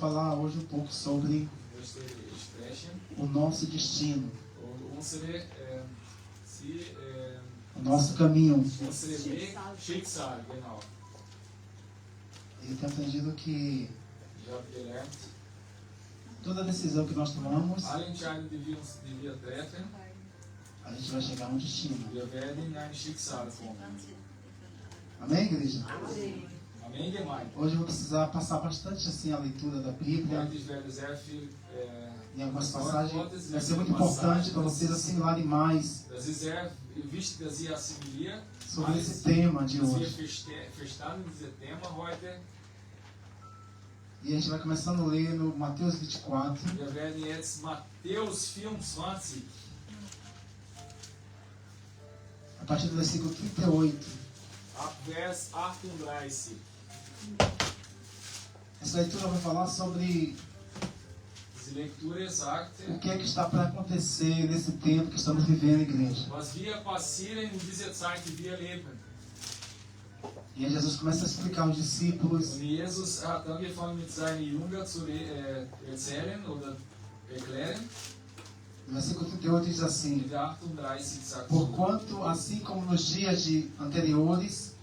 falar hoje um pouco sobre o nosso destino, o nosso caminho. Schicksal, genau. Eu tenho aprendido que toda decisão que nós tomamos, Alle Entscheidungen, die wir treffen, a gente vai chegar a um destino. wir werden in ein Schicksal kommen. Amém, igreja? Amém, Gemeinde? Hoje eu vou precisar passar bastante assim a leitura da Bíblia. Heute ich werde sehr viel Em algumas passagens vai ser muito importante para vocês assimilarem mais Das ist sehr wichtig, dass Sie assimilieren. sobre esse tema de Dass wir hoje. verstanden dieses Thema heute. E a gente vai começando a ler no Mateus 24, Wir werden jetzt Matthäus 24, a partir do versículo 38. ab Vers 38. Essa leitura vai falar sobre Diese Lektur sagt, o que é que está para acontecer nesse tempo que estamos vivendo, igreja. was wir passieren in dieser Zeit, die wir leben. E aí Jesus começa a explicar aos discípulos Und Jesus hat angefangen mit seinen Jüngern zu erzählen oder erklären. no versículo 38 diz assim: In der 38 sagt so, Porquanto, assim como nos dias anteriores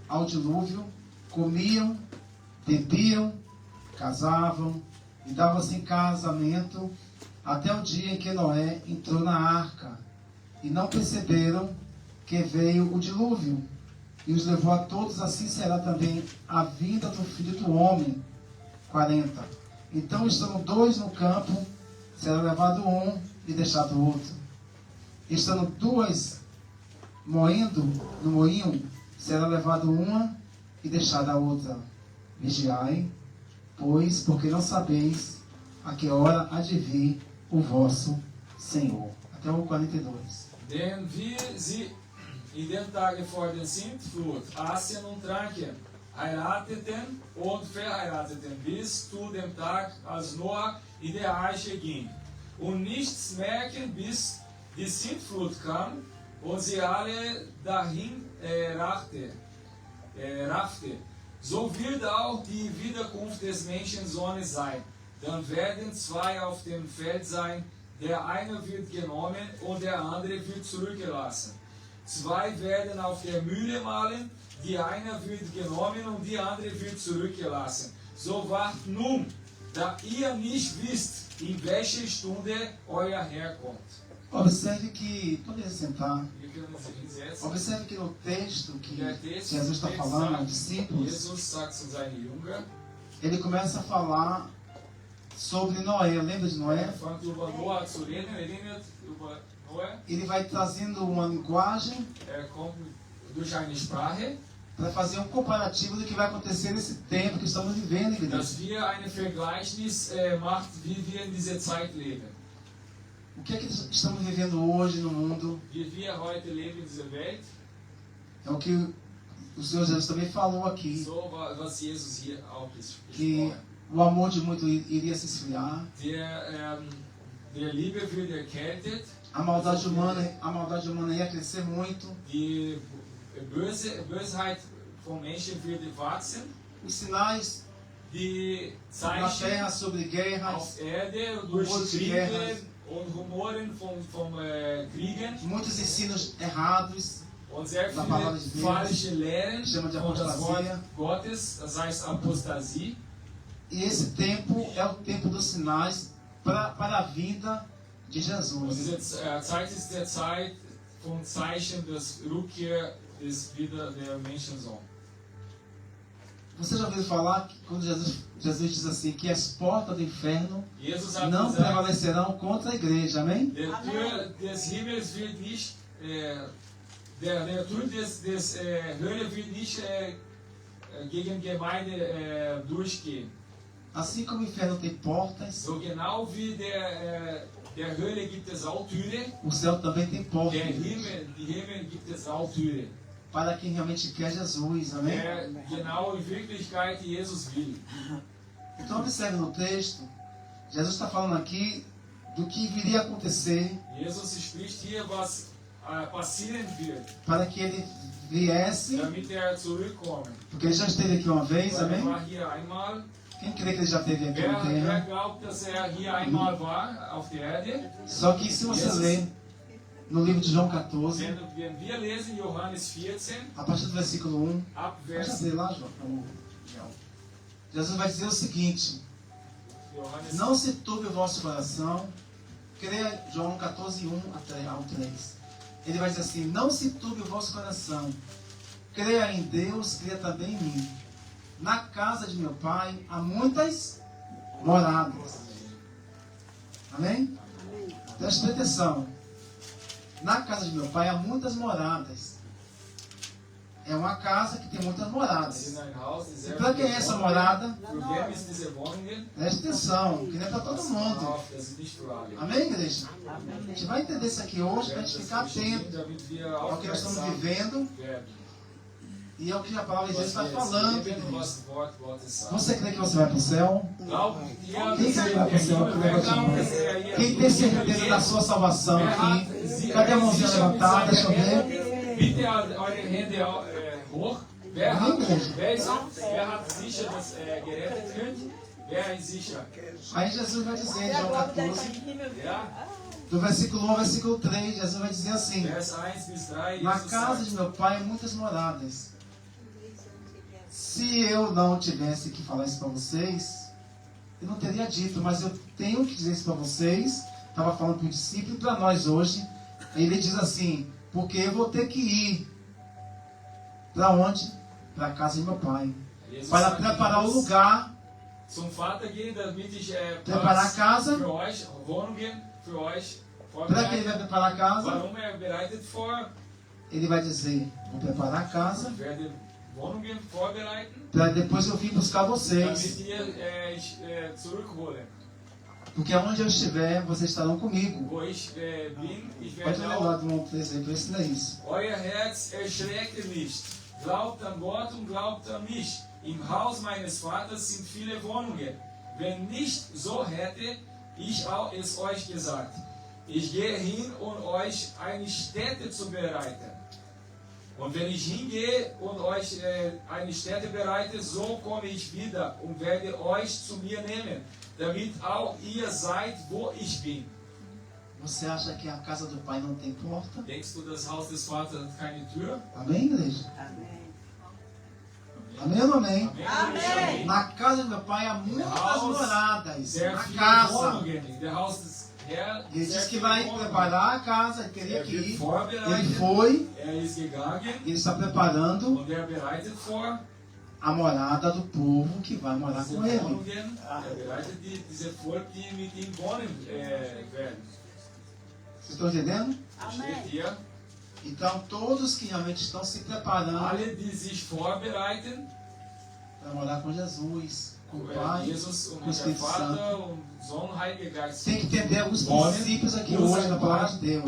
ao dilúvio, comiam, bebiam, casavam e davam-se em casamento até o dia em que Noé entrou na arca, e não perceberam que veio o dilúvio e os levou a todos. Assim será também a vinda do Filho do Homem. 40. Então estando dois no campo, será levado um e deixado o outro. Estando duas moendo no moinho, será levado uma e deixada a outra. Vigiai, pois, porque não sabeis a que hora há de vir o vosso Senhor. Até o 42. denn wie sie in den Tagen vor der Sintflut aßen und tranken, heirateten und verheirateten bis zu dem Tag, als Noah in der Arche ging, und nichts merken, bis die Sintflut kam und sie alle dahin raffte. So wird auch die Wiederkunft des Menschensohnes sein. Dann werden zwei auf dem Feld sein, der eine wird genommen und der andere wird zurückgelassen. Zwei werden auf der Mühle mahlen, die eine wird genommen und die andere wird zurückgelassen. So wacht nun, da ihr nicht wisst, in welcher Stunde euer Herr kommt. Observe que, pode sentar, Wir können uns hinsetzen. observe que no texto que Der Text Jesus está falando aos sagt, discípulos, Jesus sagt zu seinen Jüngern, ele começa a falar sobre Noé. Lembra de Noé? fängt über Noah zu reden, erinnert über Noah. Ele vai trazendo uma linguagem Kommt durch eine Sprache, para fazer um comparativo do que vai acontecer nesse tempo que estamos vivendo, igreja. dass wir eine Vergleichnis macht, wie wir in dieser Zeit leben. O que é que estamos vivendo hoje no mundo? Wie wir heute leben in dieser Welt, É o que o Senhor Jesus também falou aqui, so was Jesus hier auch que gesprochen. o amor de muitos iria se esfriar, Der Liebe wird erkältet, a maldade humana ia crescer muito, die Bösheit von Menschen wird wachsen, os sinais die na Zeichen terra sobre guerras, auf Erde Rumores durch de Kriege guerras. und Rumoren von Kriegen muitos ensinos errados, und sehr Da palavra de viele Deus, falsche Lehren chama de von das apostasia. Wort Gottes, das heißt Apostasie. e esse tempo é o tempo dos sinais para a vinda de Und Jesus. diese Zeit ist der Zeit vom Zeichen des Rückkehr des wieder der Menschensohn. Você já ouviu falar que quando Jesus diz assim, que as portas do inferno Jesus hat não gesagt, prevalecerão contra a igreja, amém? der Tür des Himmels wird nicht, der Tür des Hölle wird nicht gegen Gemeinde durchgehen. Assim como o inferno tem portas, So genau wie der Hölle gibt es auch Türe, o céu também tem portas. die Himmel gibt es auch Türe. Para quem realmente quer Jesus, amém? Genau in Wirklichkeit Jesus will. Então observe no texto, Jesus está falando aqui do que viria a acontecer Jesus spricht hier, was passieren wird, para que ele viesse, damit zurückkommt. porque ele já esteve aqui uma vez, Weil amém? war hier einmal, Quem crê que ele já esteve aqui na Wer Terra? glaubt, dass hier einmal war auf der Erde? Só que se você ler no livro de João 14, Wenn wir lesen Johannes 14, a partir do versículo 1, ab pode Vers ler lá, João. Jesus vai dizer o seguinte: Johannes não se turbe o vosso coração. Creia, João 14, 1 ao 3. Ele vai dizer assim: não se turbe o vosso coração. Creia em Deus, creia também em mim. Na casa de meu pai há muitas moradas. Amém? Preste atenção. Na casa de meu pai há muitas moradas. É uma casa que tem muitas moradas. in ein Haus, die E sehr para quem é viele essa Wohnungen. morada? Für wen ist diese Wohnungen? Preste atenção, que não é para todo mundo. Auf, das ist nicht für alle. Amém, igreja? A gente vai entender isso aqui hoje para a gente ficar atento Damit wir ao que nós estamos aufmerksam vivendo werden. e ao que a palavra de Deus Was está wir jetzt falando. leben und igreja. was das Wort Gottes sagt. Você crê que você vai para o céu? Glaubt ihr, Quem dass crê que ihr vai para o céu? Wer glaubt, dass ihr hier Quem tem certeza da sua salvação aqui? Cadê a mãozinha levantada? Deixa eu ver. Bitte eure Hände hoch. Wer hat sicher, dass gerettet wird? Wer ist sicher? Aí Jesus vai dizer em João 14, Ja? do versículo 1 ao versículo 3, Jesus vai dizer assim: Vers 1 bis 3. na Jesus casa sagt, de meu pai há muitas moradas. Se eu não tivesse que falar isso para vocês, eu não teria dito, mas eu tenho que dizer isso para vocês. Estava falando para o discípulo e para nós hoje. Ele diz assim: porque eu vou ter que ir. Para onde? Para a casa de meu pai. Jesus Para sagt, preparar o ich muss lugar, zum Vater gehen, damit ich preparar a Platz casa. für euch, Wohnungen für euch Para que ele vorbereite. vai preparar a casa? Warum bereitet vor? Ele vai dizer: vou preparar a casa, Ich werde Wohnungen vorbereiten, para depois eu vir buscar vocês. damit ich zurückhole. Porque aonde eu estiver, vocês estarão comigo. Wo ich bin, ich Pode werde ler auch. lá do Monte, por exemplo, ensina isso. Euer Herz erschrecke nicht. Glaubt an Gott und glaubt an mich. Im Haus meines Vaters sind viele Wohnungen. Wenn nicht so hätte ich auch es euch gesagt. Ich gehe hin, um euch eine Stätte zu bereiten. Und wenn ich hingehe und euch eine Stätte bereite, so komme ich wieder und werde euch zu mir nehmen, damit auch ihr seid, wo ich bin. Você acha que a casa do pai não tem porta? Denkst du, das Haus des Vaters hat keine Tür? Amém, igreja? Amém ou não amém? Amém. Na casa do meu pai há muitas moradas. Sehr Na viele casa. Wohnungen. Der Haus des Herrn. Ele sehr disse que viele vai Wohnungen. preparar a casa, ele teria Er que wird ir. vorbereitet. Ele foi, ist gegangen ele está preparando und er bereitet vor. a morada do povo que vai morar Diese com ele. Wohnungen, bereitet diese Volk, die mit ihm wohnen werden. Vocês estão entendendo? Steht hier. Então, todos que realmente estão se preparando Alle, die sich vorbereiten, para morar com Jesus, com o Pai, Jesus com und o der Espírito Santo, Vater und Sohn, Heiliger Geist, tem que entender alguns wollen, princípios aqui muss hoje na ein palavra paar de Deus.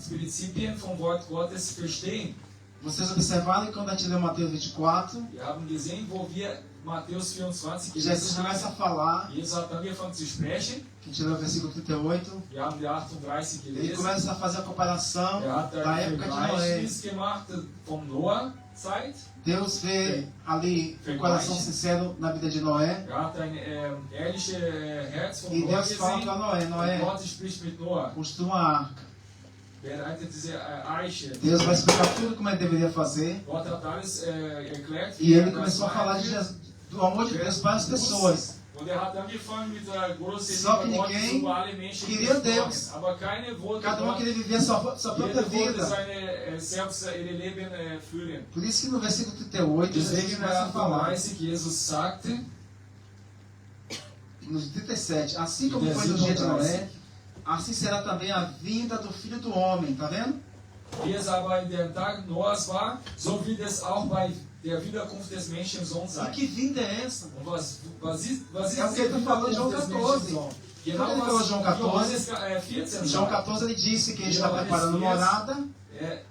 Prinzipien vom Wort Gottes verstehen. Vocês observaram que quando a gente leu Mateus 24, Wir haben gesehen, wo wir Matthäus 24 que Jesus gelesen começa a haben. falar, Jesus hat angefangen zu sprechen. que a gente leu o versículo 38, Wir haben die 38 ele gelesen. começa a fazer a comparação Hat da ein época de Noé. Vergleichnis gemacht vom Noah-Zeit. Deus vê ali um coração sincero na vida de Noé, Hat ein ehrliches Herz von e Noah Deus fala gesehen. para Noé: Und Noé, Gott spricht mit Noah. construa uma arca. Bereitet diese Eiche. Deus vai explicar tudo como ele deveria fazer. Gott hat alles erklärt. E ele começou a falar de Jesus, do amor de Deus para as pessoas. Und er hat angefangen mit der großen Só que Liebe Gottes ninguém über alle Menschen queria gesprochen. Deus. Aber keine wollte Cada um Gott. queria viver a sua própria Jeder wollte vida. selbst ihr Leben führen. Por isso que no versículo 38, Jesus Deswegen começa a falar, 38 Jesus sagte, no 37, assim como foi no dia de Noé, assim será também a vinda do Filho do Homem. Tá vendo? wie es aber in den Tagen Noahs war, so wird es auch bei der Wiederkunft des Menschensohns E sein. que vinda é essa? Und was ist É o que ele falou em João 14. Genau Quando ele falou em João 14, Johannes 14 em João sagt. 14 ele disse que ele está preparando morada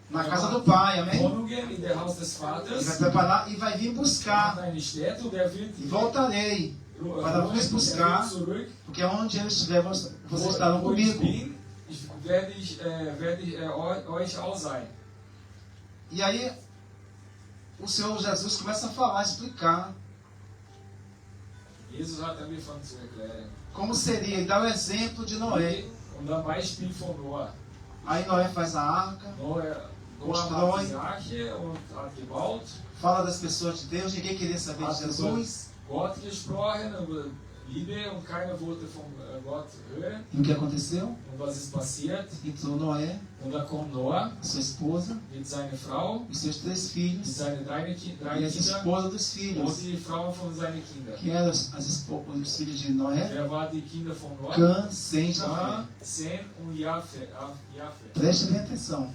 na casa do Pai, amém? Wohnungen in der Haus des Ele vai Vaters. preparar e vai vir Hat buscar. eine Stätte und er wird E voltarei, para vos buscar, porque onde eu estiver, vocês estarão wo ich comigo. bin, werde ich euch auch sein. E aí, o Senhor Jesus começa a falar, a explicar Jesus hat angefangen zu erklären. como seria, e dá o exemplo de Noé. Und am Beispiel von Noah. Aí Noé faz a arca, Noah Constrói. hat die Arche und hat gebaut, fala das pessoas de Deus, ninguém queria saber de Jesus. Gott gesprochen über Liebe und keiner wollte von Gott hören. E o que aconteceu? Und was ist passiert? Entrou Noé, Und da kommt Noah sua esposa, mit seiner Frau, e seus 3 mit filhos, seinen drei e Kinder as esposas dos und filhos. die Frauen von seinen Kindern. Que eram os filhos de Noé? Wer war die Kinder von Noah? Cã, Sem, Jafé. Cam, Sem und Jafet. Preste bem atenção.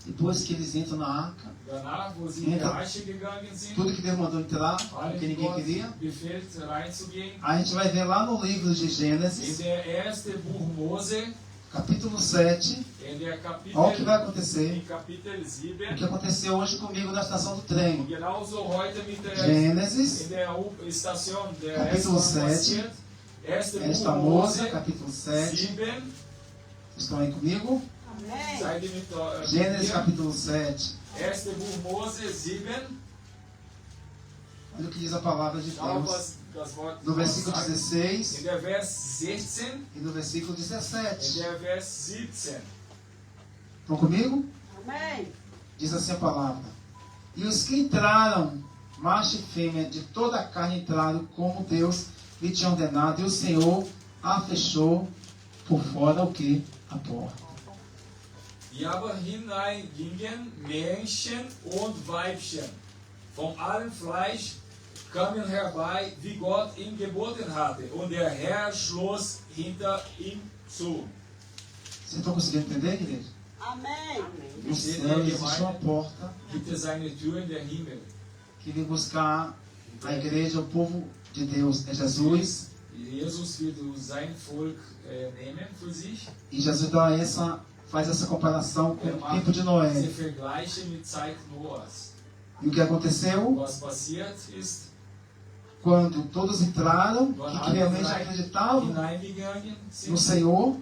Depois que eles entram na arca, Danach, wo sie in die Arche gegangen sind, tudo que Deus mandou entrar, alle porque die ninguém Gott queria, befehlt reinzugehen. a gente vai ver lá no livro de In Gênesis, der erste Buch Mose, capítulo 7, in der Kapitel, olha o que vai acontecer. in Kapitel O 7, que aconteceu hoje comigo na estação do trem. genauso heute mit der, Gênesis, in der Station der Capítulo S-Bahn 7, passiert. Erste esta Buch moça, Mose, capítulo 7, 7, estão aí comigo? seid ihr mit Gênesis, mir? capítulo 7, Erste Buch Mose 7, olha o que diz a palavra de schau, Deus. was das Wort No Gottes versículo sagt. 16 In der Vers 16, e no versículo in 17. der Vers 17. Estão comigo? Amém. Diz assim a palavra. E os que entraram, macho e fêmea, de toda a carne entraram, como Deus lhe tinha ordenado, e o Senhor a fechou por fora o que? A porta. Die aber hineingingen Männchen und Weibchen. Von allem Fleisch kamen herbei, wie Gott ihm geboten hatte. Und der Herr schloss hinter ihm zu. Vocês estão conseguindo entender, igreja? Amém. No céu existe uma porta Gibt es eine Tür in der Himmel. que vem buscar a igreja, o povo de Deus. É Jesus. Jesus wird sein Volk nehmen für sich. E Jesus faz essa comparação com o tempo de diese Noé. Vergleiche mit Zeit Noahs. E o que aconteceu? Was passiert ist, Quando todos entraram, que realmente acreditavam hineingegangen no sind, Senhor,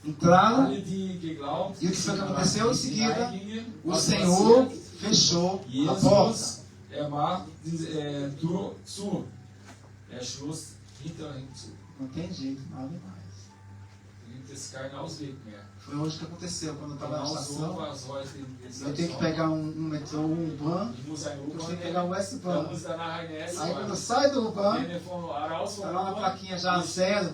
entraram, alle, die geglaubt e o que foi que aconteceu em seguida? hineingingen, O was Senhor passiert? fechou a porta. Jesus, macht diese Tür zu. Schloss hinter ihm zu. Não tem jeito, não abre mais. Da gibt es keinen Ausweg mehr. Foi hoje que aconteceu, quando eu estava na Genau so estação. war es heute in Eu tenho que pegar um metrô, um van, Ich muss ein eu U-Bahn tenho que pegar nehmen, o da S-Bahn. muss danach eine Aí quando eu S-Bahn. saio do van, Raus tá vom lá na U-Bahn, plaquinha já zero,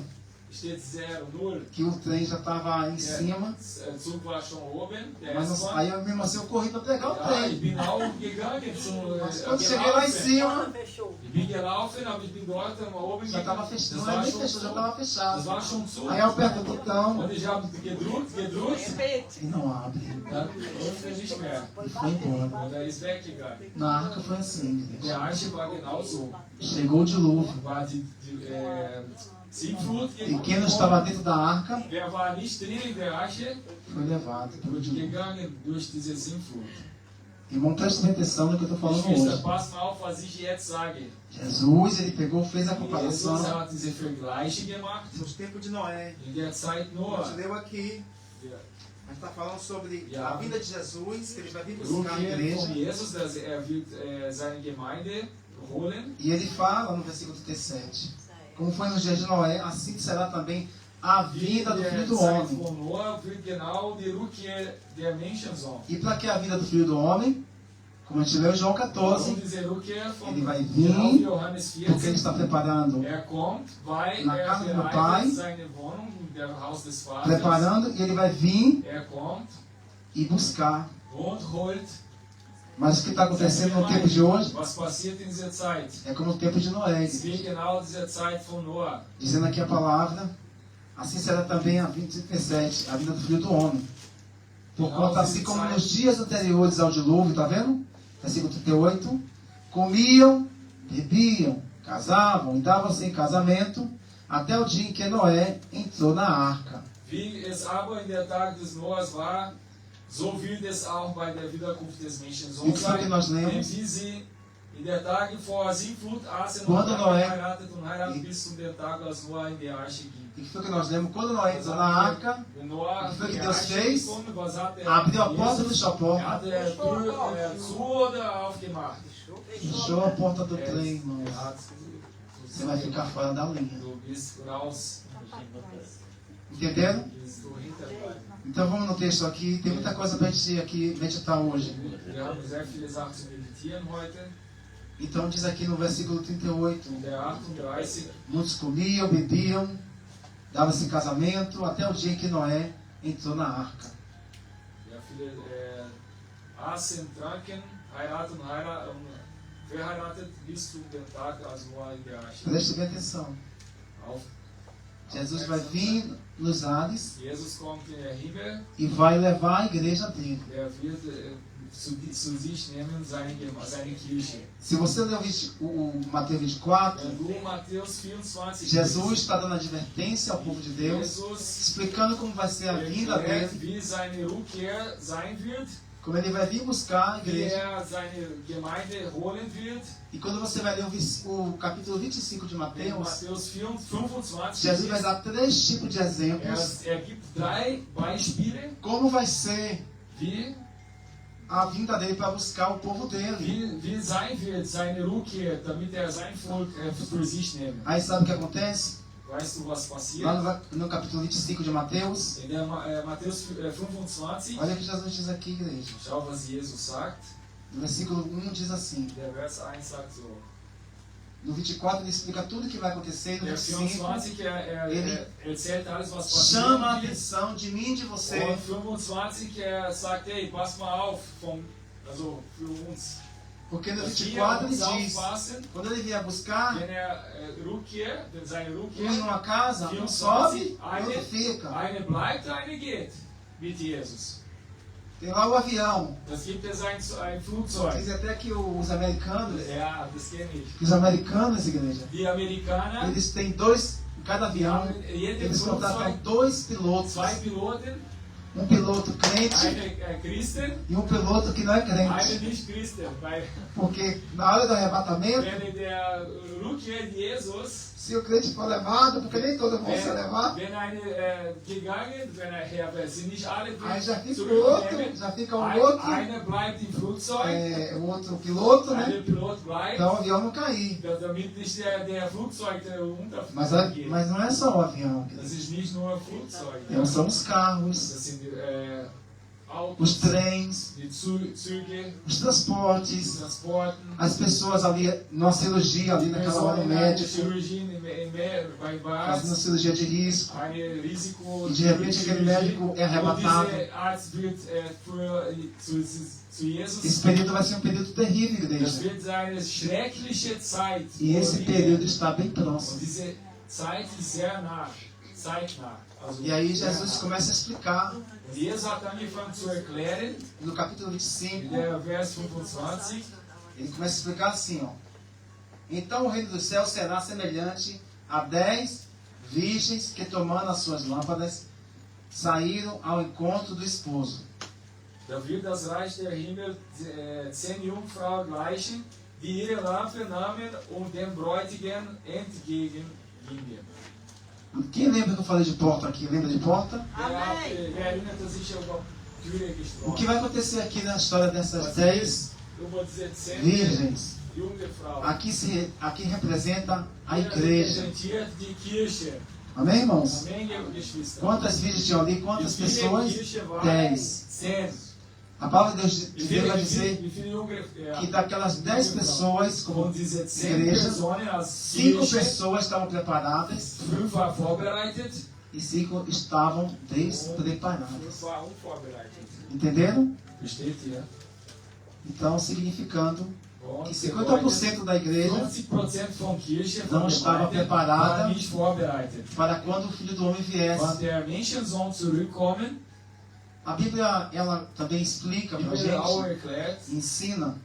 steht 0, 0. que o trem já estava em cima. Der Zug war schon oben, der Mas não- S-Bahn. aí eu mesmo assim eu corri para pegar o Ja, ich trem. bin auch gegangen zum Mas quando cheguei lá em cima, Fechou. Ich bin gelaufen, aber ich bin dort mal oben já estava gegangen. fechado. Das Não é war nem schon fechado, já zu. estava Das fechado. war schon zu. Aí eu aperto o botão Und ich habe gedrückt Repete. e não abre. dann öffnet nicht mehr. E foi embora. Und er ist weggegangen. Na arca foi assim, Der igreja. Arche war genauso. Chegou o dilúvio. War die Sintflut E quem não gekommen. estava dentro da arca Wer war nicht drin in der Arche, foi levado pelo dilúvio. gegangen durch diese Sintflut. Irmão, preste bem atenção no que eu estou falando Geschwister, hoje. passt mal auf, was ich jetzt sage. Jesus, ele pegou, fez a Jesus comparação hat diese Vergleiche gemacht nos tempos de Noé. in der Zeit A gente Noah. leu aqui, Der a gente está falando sobre Ja. a vinda de Jesus, que ele vai vir buscar a Rückkehr igreja. von Jesus, dass wird seine Gemeinde holen. E ele fala no versículo 37, como foi nos dias de Noé, assim será também a vinda do In Filho der do Zeit Homem. von Noah wird genau die Rückkehr der Menschensohn. E para que a vinda do Filho do Homem? Como a gente leu em João Warum 14, diese Rückkehr von Ele vai vir, genau wie Johannes porque ele 14? está preparando, Kommt, weil Na casa do bereitet Pai, seine Wohnung in der Haus des Vaters. preparando, e ele vai vir Kommt e buscar. und holt. Mas o que está acontecendo no tempo de hoje Was passiert in dieser Zeit? é como no tempo de Noé, Es wird genau diese Zeit von Noah. dizendo aqui a palavra, assim será também a vinda, 37, a vinda do Filho do Homem. Porquanto, assim como nos dias anteriores ao dilúvio, está vendo? Versículo 38, comiam, bebiam, casavam e davam-se em casamento, até o dia em que Noé entrou na arca. Wie es aber in der Tag des Noahs war, so wird es auch bei der Wiederkunft des Menschensohns Isso é o que sein. nós Denn lemos. wie sie in der Tage vor Sintflut aßen und Quando Noé- geheiratet und heiratet bis zum der Tag, als Noah in die Arche ging. E que foi que nós lemos? Quando Noé entrou na arca, Wenn Noah O que foi in que die Deus Arche fez? gekommen, was hat er? abriu a porta, Jesus? fechou a porta. Hat er Tür zu oder aufgemacht? Fechou a porta do trem, irmãos. Er hat você vai ficar fora da linha. Du bist raus. Entenderam? Bist du hinterbleiben. Então vamos no texto aqui. Tem muita coisa para a gente aqui meditar hoje. Wir haben sehr viele Sachen zu meditieren heute. Então diz aqui no versículo 38. In der 38. Muitos comiam, bebiam, davam-se em casamento, até o dia em que Noé entrou na arca. Ja, viele aßen, tranken, heiraten, verheiratet bis zu dem Tag, als Noah in der Arche. Preste bem atenção. Auf, Jesus vai vir nos ares Jesus kommt in den Himmel, e vai levar a igreja dele. wird zu sich nehmen seine Kirche. Se você ler o Mateus 24, Wenn du Matthäus 24 Jesus está dando advertência ao povo de Deus, Jesus explicando como vai ser a vinda erklärt, dele, wie seine Rückkehr sein wird, como ele vai vir buscar a wie igreja. seine Gemeinde holen wird. E quando você vai ler o capítulo 25 de In Mateus, Matthäus 25 Jesus vai dar 3 tipos de exemplos gibt 3 Beispiele, como vai ser wie a vinda dele para buscar o povo dele. wie sein wird, seine Rückkehr, damit sein Volk für sich nimmt. Aí sabe o que acontece? Weißt du, was passiert? Lá no capítulo 25 de Mateus, In der Matthäus 25, olha o que Jesus diz aqui, igreja. schau, was Jesus sagt. No versículo 1 diz assim. Der Vers 1 sagt so. No 24 ele explica tudo o que vai acontecer. No Der 25 24, erzählt alles, was chama a passiert wird. atenção de mim e de você. Und 25, sagt, hey, pass mal auf, also für uns. Porque no Dass wir 24 uns ele diz, aufpassen, quando ele vier buscar, wenn seine um Rückkehr, numa casa, um 24, sobe, outro fica. eine bleibt, eine geht mit Jesus. Tem lá o avião. Das gibt es ein Flugzeug. Diz até que os americanos, Das kenne ich. igreja, Die Amerikaner, eles têm 2, em cada avião, jedem eles contratam Flugzeug 2 pilotos. 2 Piloten, Um piloto crente eine Christen, e um piloto que não é eine crente. nicht Christen. Weil Porque na hora do arrebatamento, wenn der Rückkehr Jesus, se o crente for levado, porque nem todos vão ser levados, wenn gegangen, sind nicht alle aí já fica o zurückgenommen. outro, já fica o outro, Einer bleibt im Flugzeug, o outro piloto, né? der Pilot bleibt, Para o avião não cair. damit nicht der Flugzeug Mas untergeht. não é só o avião. Das ist nicht nur Flugzeug. Então, são os carros, Das sind os Autos, trens, die Züge, os transportes, Transporten, as pessoas ali, numa cirurgia ali naquela hora, o médico, Chirurgien fazendo bei cirurgia de risco. eine Risiko. E de repente aquele médico é arrebatado. Und dieser Arzt wird zu Jesus. Esse período vai ser um período terrível, Das igreja. wird eine schreckliche Zeit. E esse período está bem Und próximo. diese Zeit ist sehr nah, zeitnah. Also E aí sehr Jesus nah. começa a explicar Und Jesus hat angefangen zu erklären, no capítulo in 25, der Vers 25, ele começa a explicar assim, ó. Então o reino dos céus será semelhante a 10 virgens que, tomando as suas lâmpadas, saíram ao encontro do esposo. da wird das Reich der Himmel 10 Jungfrauen gleichen, die ihre Lampe nahmen und dem Bräutigam entgegengingen. Quem lembra que eu falei de porta aqui? Lembra de porta? Wer erinnert sich über Türe O gesprochen? que vai acontecer aqui na história dessas 10 Über diese 10 virgens? junge Frauen. Aqui representa a igreja. Repräsentiert die Kirche. Amém, irmãos? Amém, Geschwister. Quantas virgens tinham ali? Quantas Wie viele pessoas? Kirche waren? 10. 10. A palavra de Deus Wie viele, vai wie dizer viele, wie viele junge, que daquelas 10 pessoas, como von diese 10 igreja, Personen als 5 Kirche, pessoas estavam preparadas 5 war vorbereitet, e 5 estavam 5 despreparadas. war unvorbereitet. Entenderam? Versteht ihr? Então, significando Und que 50% da igreja 50% von Kirche, não von estava Gemeinde, preparada war nicht vorbereitet. para quando o Filho do Homem Wenn viesse. der Menschensohn zurückkommen, A Bíblia, ela também explica die para a wird auch gente, erklärt, ensina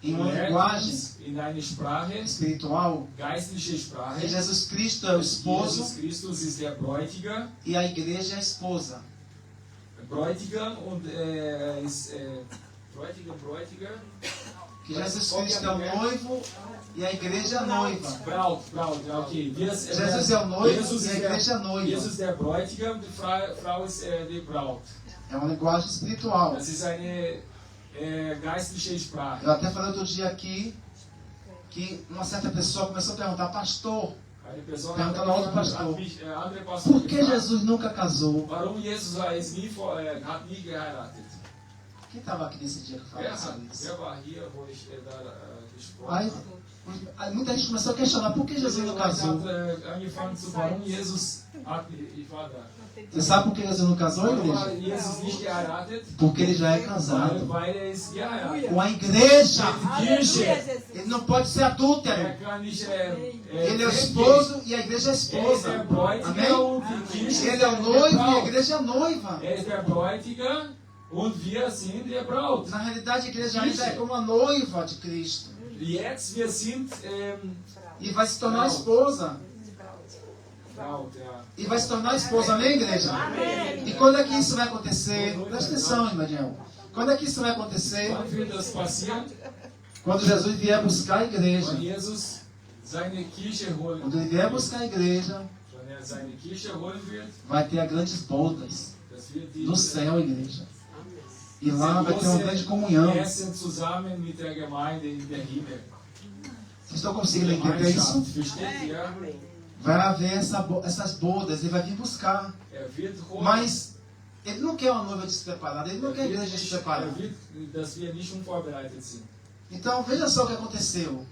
em uma lehrt linguagem uns in eine Sprache, espiritual geistliche Sprache. que Jesus Cristo é o esposo Jesus Christus ist der Bräutigam, e a igreja é a esposa. Bräutigam und ist Bräutigam. Que Jesus Cristo é o noivo e a igreja é a noiva. Braut, ja, okay. Jesus é o noivo Jesus e a ist igreja é a noiva. Jesus der Bräutigam, die Frau ist die Braut. É uma linguagem espiritual. Das ist eine geistliche Sprache. Eu até falei outro dia aqui que uma certa pessoa começou a perguntar, pastor, Eine Person Pergunta hat lá outro pastor. hat mich, andere Pastor por que gefragt, Jesus nunca casou? warum Jesus hat nie geheiratet. Quem estava aqui nesse dia que falou isso? Wer war hier, wo ich da gesprochen Aí, habe? aí muita gente começou a questionar, por que Jesus não casou? hat angefangen zu, warum Jesus hat, ich war da. Você sabe por que Jesus não casou, Warum hat igreja? Jesus nicht geheiratet? Porque ele já é casado. Weil ist geheiratet. Com a igreja. Aleluia, Jesus. Ele não pode ser adúltero. Kann nicht, Ele é o esposo e a igreja é a esposa. Amém? und die Kirche Ele é o noivo e a igreja é a noiva. ist der Bräutigam und wir sind der Braut. Na realidade, a igreja ainda é como a noiva de Cristo. Jetzt wir sind E vai se tornar a esposa. Braut, ja. E vai se tornar a esposa, amém, igreja? Amém. E quando é que isso vai acontecer? Presta atenção, Emmanuel. Quando é que isso vai acontecer? Wann wird das passieren? Quando Jesus vier buscar a igreja. Wenn Jesus seine Kirche holen Quando ele vier buscar a igreja, wenn seine Kirche holen wird, vai ter grandes bodas das wird die no céu, igreja. E lá vai ter uma grande comunhão. Essen zusammen mit der Gemeinde in der Himmel. Vocês estão conseguindo entender isso? Versteht ihr? Vai haver essas bodas, ele vai vir buscar. Wird holen. Mas ele não quer uma noiva despreparada, ele não quer a igreja despreparada. wird, dass wir nicht unvorbereitet sind. Então veja só o que aconteceu.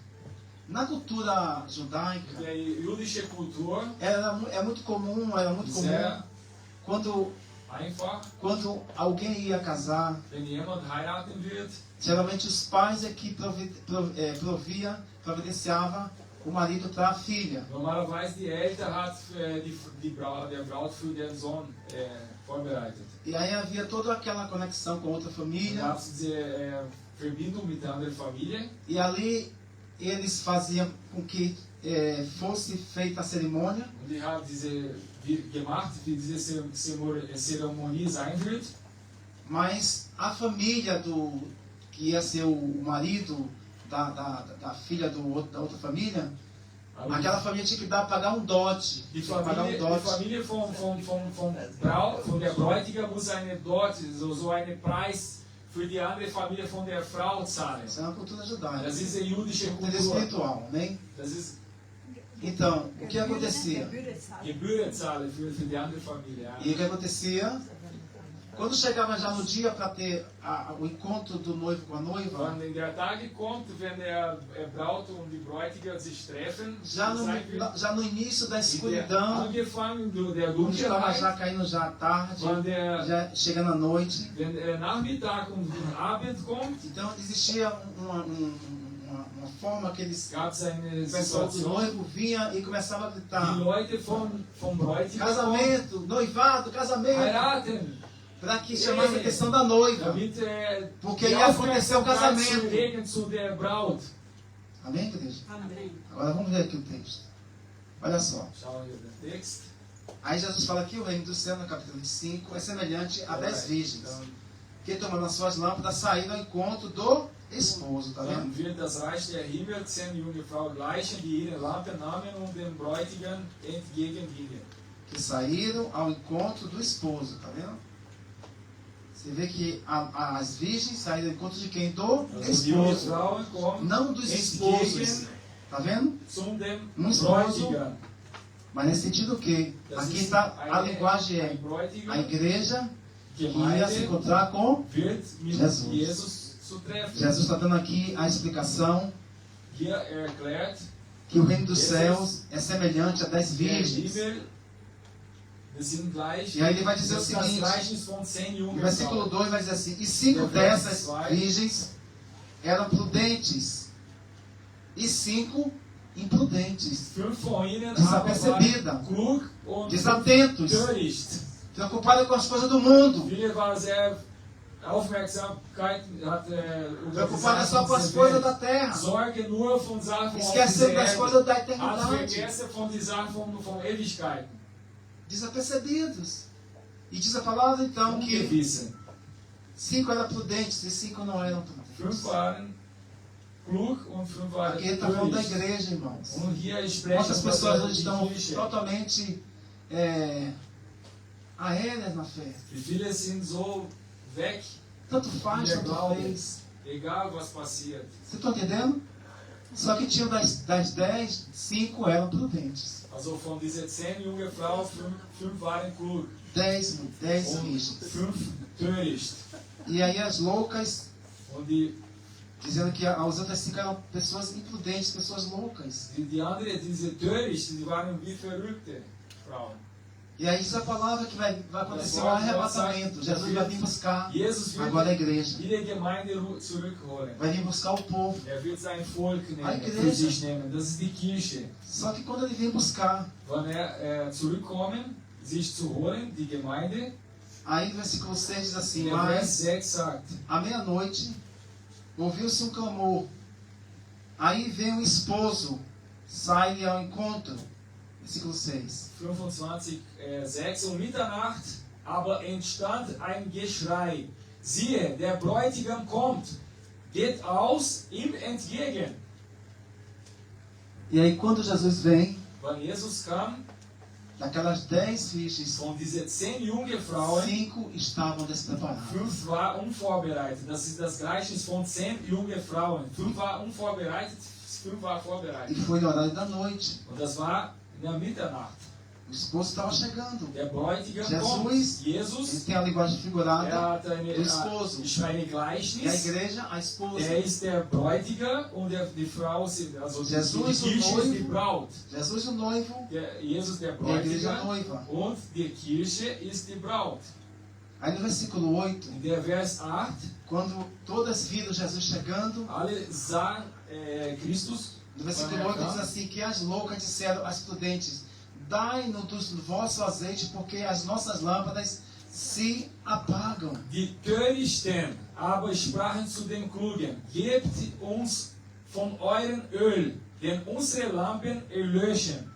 Na cultura judaica, Die jüdische Kultur é muito comum, era muito comum sehr quando einfach, alguém ia casar, wenn jemand heiraten wird, geralmente os pais é que providenciava o marido para a filha. normalerweise die Eltern hat der Braut für den Sohn vorbereitet. E aí havia toda aquela conexão com outra Da família. gab es diese Verbindung mit der anderen Familie. E ali eles faziam com que fosse feita a cerimônia. Und die haben gemacht, wie diese Zeremonie sein wird. Mas a família que ia ser o marido da filha da outra família, aquela família tinha que pagar um dote. Die Pagar um dote. Familie von der Bräutigam muss eine Dot, so einen Preis für die andere Familie von der Frau zahlen. Isso é uma cultura judaica. Das ist eine jüdische Cultura Kultur. espiritual, amém? Das ist Então, o que acontecia? Gebühren zahlen für die andere Familie. Ja. E o que acontecia? Quando chegava já no dia para ter o encontro do noivo com a noiva, Wenn der Tag kommt, wenn der Braut und die Bräutigam sich treffen, já no início da escuridão, angefangen der quando estava já Dunkelheit, caindo já à tarde, wenn der já chegando à noite, wenn Nachmittag und Abend kommt, então existia uma forma que eles, gab es eine o pessoal do Situation. noivo vinha e começava a Die gritar: Leute vom Bräutigam casamento, noivado, casamento, heiraten, para que chamasse a atenção da noiva, damit porque die ia acontecer o Aufmerksamkeit casamento. zu legen zu der Braut. Amém, igreja? Amém. Agora vamos ver aqui o texto. Olha só. Schauen wir den Text. Aí Jesus fala que o reino do céu, no capítulo 25, é semelhante a 10 virgens, que tomando as suas lâmpadas saíram ao encontro do esposo, tá vendo? Dann wird das Reich der Himmel 10 junge Frauen gleichen, die ihre Lampe nahmen und dem Bräutigam entgegengingen. Que saíram ao encontro do esposo, tá vendo? Você vê que as virgens saíram ao encontro de quem? Do Also die junge esposo, Frauen kommen não dos esposos, entgegen tá vendo? zum dem esposo. Bräutigam. Mas nesse sentido o quê? Das Aqui ist está a eine- linguagem ein é Bräutigam a igreja que ia se Gemeinde encontrar com wird mit Jesus. Jesus zu treffen. Jesus. Está dando aqui a explicação Hier erklärt, que o reino dos Jesus. céus é semelhante a 10 der virgens. Himmel, wir sind gleich, E aí ele vai dizer o das ist das seguinte, Gleichnis von 10 no jungen versículo Frauen. 2 vai dizer assim: e 5 dessas virgens eram prudentes, e 5 imprudentes, 5 von ihnen desapercebida, waren klug und desatentos, töricht. preocupados com as coisas do mundo, Viele waren sehr Aufmerksamkeit, preocupados só com as coisas da terra, Sorge nur von Sachen auf esquecendo dieser das Erde. coisas da Hat eternidade, vergessen von den Sachen von Ewigkeiten. desapercebidos. E diz a palavra então que Ungewissen. 5 eram prudentes e 5 não eram 5 prudentes. waren klug und 5 waren Aqui ele está falando da töricht. igreja, irmãos. Und hier sprechen Quantas pessoas wir hoje über estão die Kirche. totalmente aéreas na fé. Wie viele sind so weg, Tanto faz, tanto fez. egal was passiert. Você está entendendo? Só que tinham das 10, 5 eram prudentes. Also von diesen 10 junge Frauen, 5 waren klug 10 und virgens. 5 töricht. E aí as loucas, Und die dizendo que as outras 5 eram pessoas imprudentes, pessoas loucas. Die andere, diese töricht, die waren wie verrückte Frauen. E aí diz a palavra que vai acontecer um arrebatamento. Jesus vai vir buscar Jesus wird agora a igreja. die Gemeinde zurückholen. Vai vir buscar o povo. Wird sein Volk A nehmen, igreja. für sich nehmen. Das ist die Kirche. Só que quando ele vem buscar, Wenn zurückkommen, sich zu holen, die Gemeinde, aí no versículo 6 diz assim, der Vers mas 6 sagt, à meia-noite ouviu-se um clamor. Aí vem o esposo, sai-lhe ao encontro. Versículo 6. 25, 6, um Mitternacht, aber entstand ein Geschrei. Siehe, der Bräutigam kommt, geht aus ihm entgegen. E aí quando Jesus vem, Wenn Jesus kam, daquelas 10 virgens, von diesen 10 junge Frauen, 5 estavam despreparadas. 5 war unvorbereitet. Das ist das Gleichnis von 10 junge Frauen. 5 war unvorbereitet, 5 war E vorbereitet. foi no horário da noite. Und das war in der Mitternacht. O esposo estava chegando. Der Bräutigam Jesus, kommt. Ele Jesus, tem a linguagem figurada hat eine, do esposo. eine E a Gleichnis. igreja, a esposa. Ist der Bräutigam und die Frau, also die Jesus, Kirche o ist die noivo. Braut. Jesus, o noivo, Jesus der e a igreja, a Bräutigam noiva. und die Kirche ist die Braut. Aí no versículo 8, In der Vers 8, quando todas viram Jesus chegando, alle sahen Christus. no versículo 8 diz assim, que as loucas disseram às prudentes, dai-nos do vosso azeite, porque as nossas lâmpadas se apagam. Die Törichten aber sprachen zu den Klugen, gebt uns von eurem Öl, denn unsere Lampen erlöschen.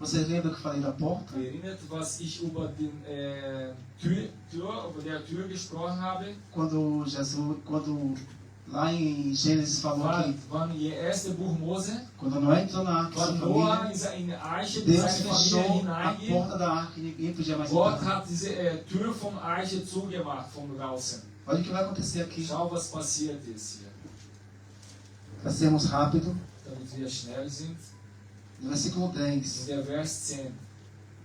Você lembra que eu falei da porta? Erinnert, was ich über über der Tür gesprochen habe? Quando lá em Gênesis falou que Wann ihr erste Buch Mose, quando Noé entrou na arca, wann sua Noah família, in die Arche mit Deus seiner fechou Familie a hineinging, porta da arca e ninguém podia mais Gott entrar. hat diese Tür von Arche zugemacht von draußen. Olha o que vai acontecer aqui, Schau, was passiert ist hier. para sermos rápidos. Damit wir schnell sind. No versículo In 10, der Vers 10.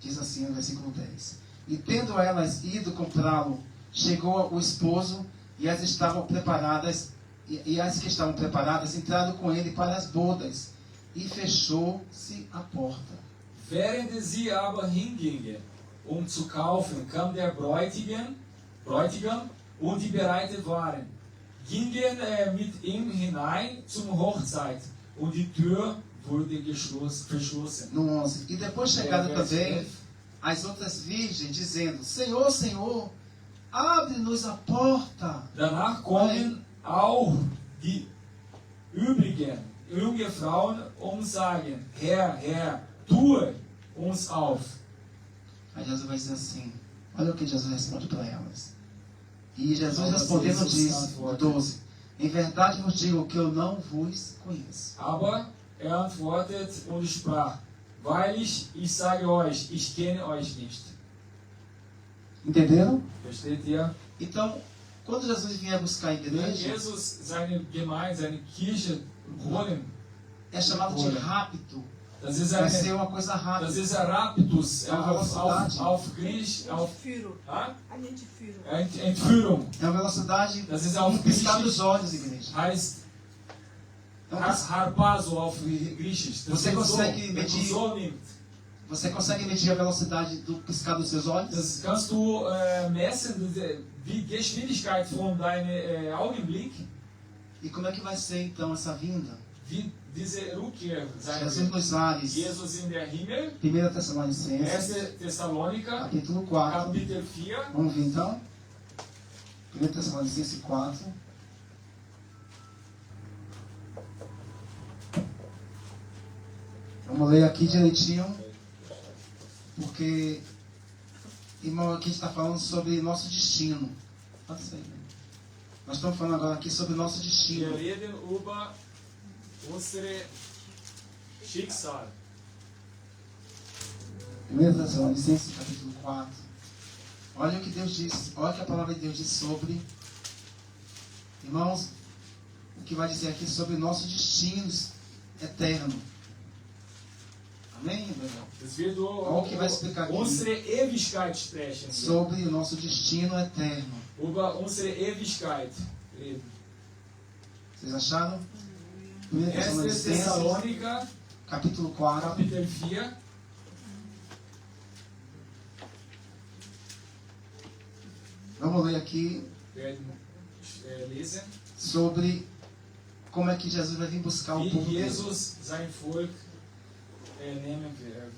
diz assim no versículo 10. E tendo elas ido comprá-lo, chegou o esposo e as estavam preparadas, e as que estavam preparadas entraram com ele para as bodas, e fechou-se a porta. Während sie aber hingingen, zu kaufen, kam der Bräutigam und die bereitet waren, gingen mit ihm hinein zum Hochzeit und die Tür wurde verschlossen. No 11. E depois chegaram também as outras virgens, dizendo, Senhor, Senhor, abre-nos a porta. Danach kommen auch die übrigen junge Frauen und sagen, Herr, Herr, tue uns auf. Aí Jesus vai dizer assim, olha o que Jesus responde para elas. E Jesus respondendo disse, no 12, em verdade vos digo que eu não vos conheço. Aber antwortet und sprach, wahrlich, ich sage euch, ich kenne euch nicht. Entenderam? Versteht ihr? Então, quando Jesus vier buscar a Wenn igreja, Jesus seine Gemeinde, seine Kirche holen, é chamado de rapto. das ist Vai eine, ser uma coisa das rápida. ist ein Raptus, É uma velocidade. auf Griechisch, auf Entführung. ah? Eine Entführung. Entführung. É uma velocidade Das ist um auf piscar dos Griechisch, olhos, igreja. heißt Então, Harpazo auf Griechisch. Das Você ist consegue wenn du medir- so nimmt. você consegue medir a velocidade do piscar dos seus olhos? Das kannst du messen, die Geschwindigkeit von deinem Augenblick, E como é que vai ser então essa vinda? wie diese Rückkehr sein Jesus wird. nos ares. Jesus in der Himmel, 1 Tessalonicenses, 1. Thessaloniker, capítulo 4. Kapitel 4. Vamos ver então? 1 Tessalonicenses 4. Vamos ler aqui direitinho, porque, irmão, aqui a gente está falando sobre nosso destino. Pode ser, né? Nós estamos falando agora aqui sobre nosso Wir destino. reden über unsere Schicksal. 1 Tessalonicenses capítulo 4. Olha o que Deus diz, olha o que a palavra de Deus diz sobre. Irmãos, o que vai dizer aqui sobre nossos destinos eternos. Amém, Daniel? Es wird Olha o que vai explicar aqui. unsere Ewigkeit sprechen. Sobre o nosso destino eterno. Über unsere Ewigkeit reden. Vocês acharam? 1 1. Tessalonicenses, Thessaloniker, capítulo 4. Kapitel 4. Vamos ler aqui Werden lesen, sobre como é que Jesus vai vir buscar o wie povo dele. Jesus sein Volk nehmen wird.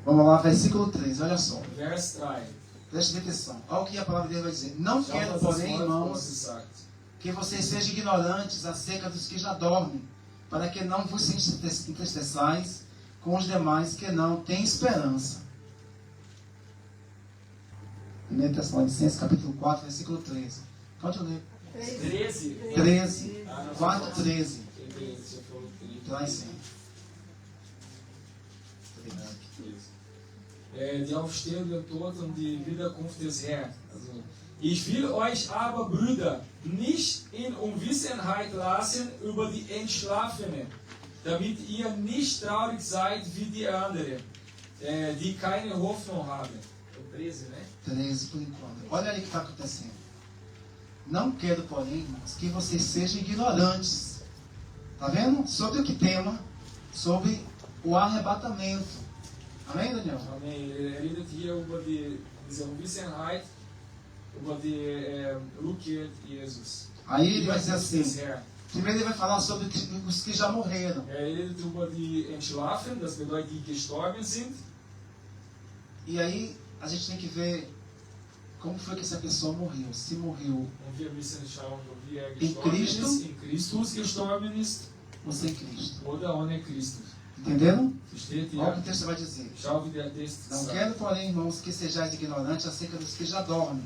Vamos lá, versículo 3, olha só. Vers 3. Preste atenção. Olha o que a palavra de Deus vai dizer. Não Schau, quero, was das porém, Wort irmãos, Gottes sagt. que vocês sejam ignorantes acerca dos que já dormem, para que não vos entristeçais com os demais que não têm esperança. 1 Tessalonicenses, capítulo 4, versículo 13. Pode ler. 13. 13. Ah, não, 4, 13. 13, você falou 13. Traz sim. Die Aufstehung der Toten und die Wiederkunft des Herrn. Also, ich will euch aber, Brüder, nicht in Unwissenheit lassen über die Entschlafenen, damit ihr nicht traurig seid wie die anderen, die keine Hoffnung haben. 13, né? 13 por enquanto. Olha aí o que está acontecendo. Não quero, porém, irmãos, que vocês sejam ignorantes. Está vendo? Sobre o que tema? Sobre o arrebatamento. Amém, Daniel? Amém. Redet hier über diese Unwissenheit, über die Rückkehr Jesus. Aí ele vai dizer Wiederkunft des assim. Herrn. Primeiro ele vai falar sobre os que já morreram. Redet über die Entschlafen, das bedeutet, die gestorben sind. E aí a gente tem que ver como foi que essa pessoa morreu. Se morreu Und wir müssen schauen, wie er in gestorben Cristo ist, in Christus gestorben ist ou sem Cristo. oder ohne Christus. Entenderam? Versteht Olha o que o ihr? texto vai dizer. Schau, wie der Text Não sagt. quero, porém, irmãos, que sejais ignorantes acerca dos que já dormem,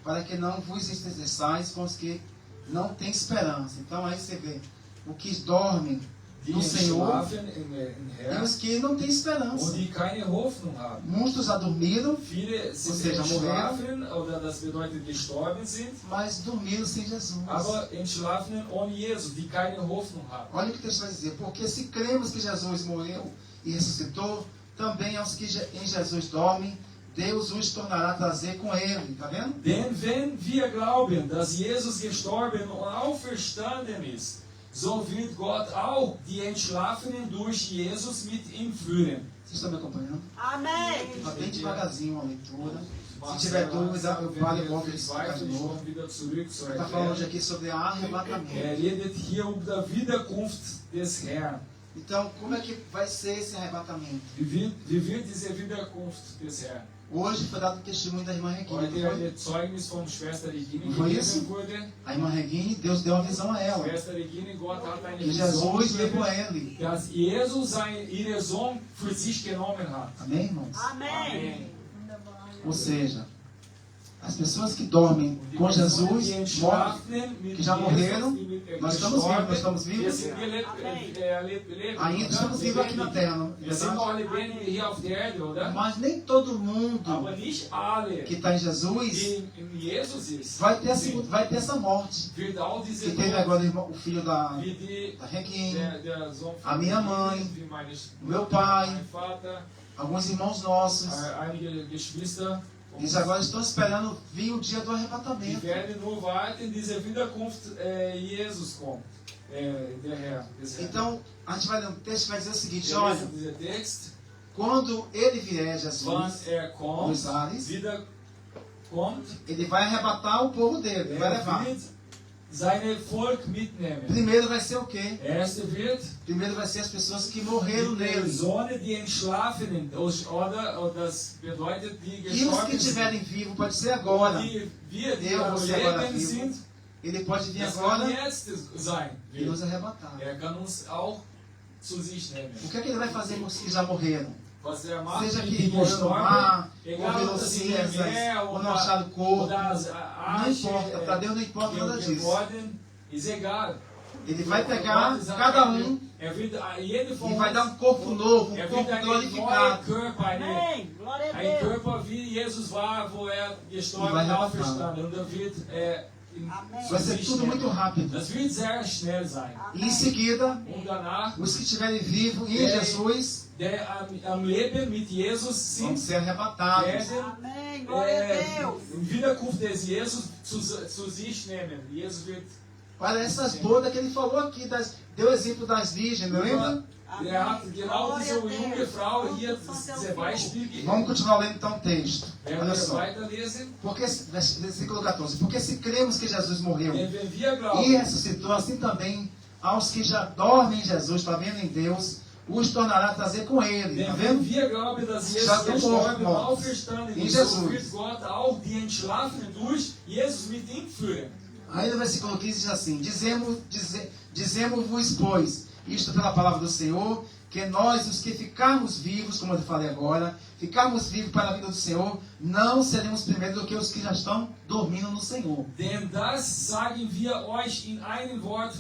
para que não vos entristeçais com os que não têm esperança. Então aí você vê o que dormem Die no Senhor schlafen im e Herrn os que não têm und esperança. die keine Hoffnung haben. Muitos já dormiram, Viele sind seja, entschlafen, oder das bedeutet gestorben sind, mas dormiram sem Jesus. aber entschlafen ohne Jesus, die keine Hoffnung haben. Olha o que o texto vai dizer. Porque se cremos que Jesus morreu e ressuscitou, também aos que em Jesus dormem, Deus os tornará a trazer com ele. Está vendo? Denn wenn wir glauben, dass Jesus gestorben und auferstanden ist, so wird Gott auch die Entschlafenen durch Jesus mit ihm führen. Vocês estão me acompanhando? Amém. Está bem devagarzinho a leitura. Se Marcel, tiver dúvida, eu falo e volto a wenn explicar wir de zweifeln, novo. kommen wieder zurück zur Está falando hoje Erklärung. aqui sobre arrebatamento. Redet hier über die Wiederkunft des Herrn. Então, como é que vai ser esse arrebatamento? Wie wird diese Wiederkunft des Herrn? Hoje foi dado o testemunho da irmã Regina. Heute Não foi? ein Zeugnis von Schwester Regine Foi isso? gegeben wurde. A irmã Regine, Deus deu uma visão a ela. Schwester Regine, Gott hat eine Que Vision Jesus levou gegeben, ele. dass Jesus ihren Sohn für sich genommen hat. Amém, irmãos? Amém. Ou seja, as pessoas que dormem com Jesus, morrem, que já morreram, nós estamos vivos, nós estamos vivos. Ainda estamos vivos aqui na terra, não é Wir sind noch verdade? lebendig hier auf der Erde, oder? Mas nem todo mundo Aber nicht alle, que está em Jesus die in Jesus ist, vai ter essa morte. wird auch diese Que teve agora o irmão- o filho da wie die, Regine, der Sohn a minha mãe, wie meine, o meu pai, mein Vater, alguns irmãos nossos. einige Geschwister. Eles agora estão esperando vir o dia do Die arrebatamento. werden nur warten, diese Wiederkunft Jesus kommt, der Herr. Des Herrn. Então, a gente vai ler um texto que vai dizer o seguinte: Wir olha, lesen diesen Text, quando ele vier, wann Jesus, kommt, nos ares, wieder kommt, ele vai arrebatar o povo dele, ele vai levar. wird sein Volk mitnehmen. Primeiro vai ser o quê? Erste wird Primeiro vai ser as pessoas que morreram die nele. Sonne, die Entschlafenen, oder das bedeutet, die E os que gestorben sind. estiverem vivos, pode ser agora. Die wir, die Eu, am você agora Leben vivo. sind, Ele pode vir das agora kann jetzt sein. e nos arrebatar. Kann uns auch zu sich nehmen. O que é que ele vai fazer com os que já morreram? Was macht, Seja die que morreu no mar, ou egal virou ob das in cinzas, der Meer ou não acharam corpo. oder as Não importa, para Deus não importa nada disso. geworden, ist egal. Ele vai pegar cada um jede von e vai dar uns, um corpo novo, um wird corpo einen glorificado. neuen Körper, Amém. Glória a ein Deus. Körper wie Jesus war, wo gestorben vai und arrebatar. auferstanden. Und wird Amém. Vai ser tudo muito rápido. Das wird sehr schnell sein. E em seguida, Und danach, os que estiverem vivos em Jesus der am Leben mit Jesus vão sind, ser arrebatados. werden Amém. Glória a Deus. in Wiederkunft des Jesus zu sich nehmen. Jesus wird, Parece essas bodas que ele falou aqui, deu exemplo das virgens, não lembra? hat genau Glória diese a Deus. junge Frau hier Todos são dieses teus Beispiel gegeben. Vamos continuar lendo então o texto. Werden Olha wir só. weiterlesen? Porque, versículo 14. Porque se cremos que Jesus morreu Denn wenn wir e glauben, ressuscitou, assim também aos que já dormem em Jesus, está vendo em Deus, os tornará a trazer com ele. Está denn wenn vendo? wir glauben, dass Jesus Já estão gestorben und mortos. auferstanden Em ist, so Jesus. wird Gott auch die Entschlafenen durch Jesus mit ihm führen. Aí no versículo 15 diz assim: Dizemos-vos, pois, isto pela palavra do Senhor, que nós, os que ficarmos vivos, como eu falei agora, ficarmos vivos para a vida do Senhor, não seremos primeiro do que os que já estão dormindo no Senhor. Denn das sagen wir euch in einem Wort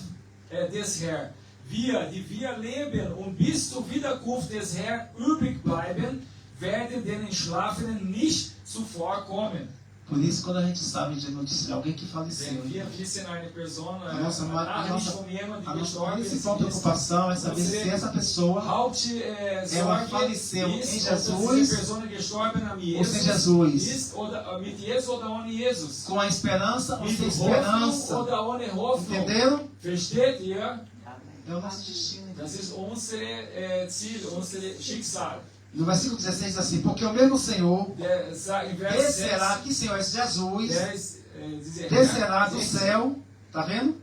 des Herrn. Wir, die wir leben und bis zur Wiederkunft des Herrn übrig bleiben, werden den Entschlafenen nicht zuvorkommen. Por isso, quando a gente sabe de notícia de alguém que faleceu, Denn wir wissen eine Person, a nossa, Nachricht von jemandem, a die nossa gestorben principal ist. preocupação é saber se essa pessoa Hauptsorge faleceu em ist, Jesus ob diese Person gestorben am ou sem Jesus Jesus, ist, oder mit Jesus oder ohne Jesus. com a esperança ou Mit sem Hoffnung esperança. oder ohne Hoffnung. Entenderam? Versteht ihr? É o nosso destino. Das ist unser Ziel, unser Schicksal. No versículo 16 diz assim: Porque o mesmo Senhor Im Vers 6, descerá, que Senhor é Jesus, dieser descerá do Herr, céu, tá vendo?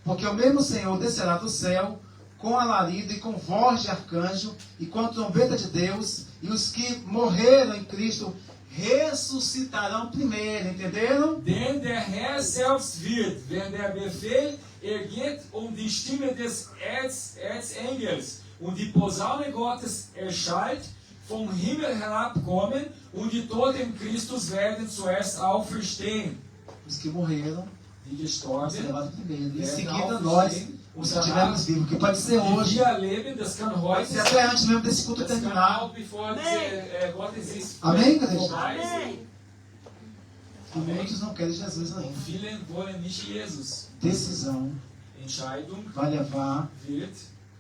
Porque o mesmo Senhor descerá do céu com alarido e com voz de arcanjo e com a trombeta de Deus, e os que morreram em Cristo ressuscitarão primeiro, entenderam? Denn der Herr selbst wird, wenn der Befehl ergeht, die Stimme des Erzengels und die Posaune Gottes erschallt, vom Himmel herabkommen und die Toten in Christus werden zuerst auferstehen. Os que morreram Die vão ser gestorben levados primeiro. Em werden seguida, nós, auferstehen. os Und que estivermos danach, vivos, que pode ser die hoje, wir leben, das kann pode heute ser sein. até antes mesmo desse culto Das kann terminar. auch bevor Amém. der Gottesdienst Amém, igreja? vorbei ist. Amém. E muitos não querem Jesus Und ainda. viele wollen nicht Jesus. Decisão Entscheidung vai levar wird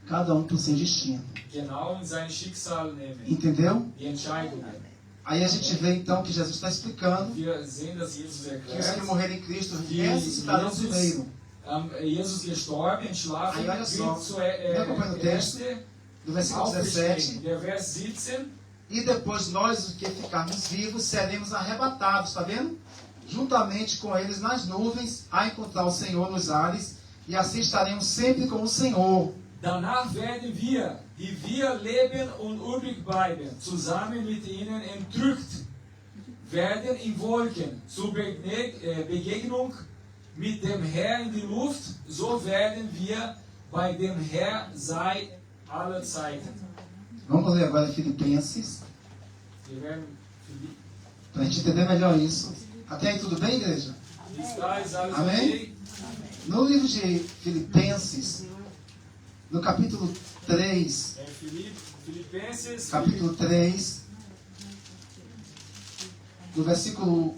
cada um para o seu destino. genau in sein Schicksal nehmen. Entendeu? Die Entscheidungen. Aí a gente vê então que Jesus está explicando Wir sehen, dass Jesus que os que erklärt, morrerem em Cristo ressuscitarão primeiro. Jesus gestorben, entschlafen, Aí olha só, wird me acompanha no texto, erste Do versículo 17. auferstehen. Der Vers 17. E depois nós, os que ficarmos vivos, seremos arrebatados, está vendo? Juntamente com eles nas nuvens, a encontrar o Senhor nos ares, e assim estaremos sempre com o Senhor. Danach werden wir, die wir leben und übrig bleiben, zusammen mit ihnen entrückt werden in Wolken zur Begegnung mit dem Herrn in die Luft, so werden wir bei dem Herrn sein alle Zeiten. Vamos ler agora Filipenses, Wir werden para a gente entender melhor isso. Até aí tudo bem, igreja? está ist alles Amém? okay? No livro de Filipenses, no capítulo 3, Filipenses, capítulo 3, do versículo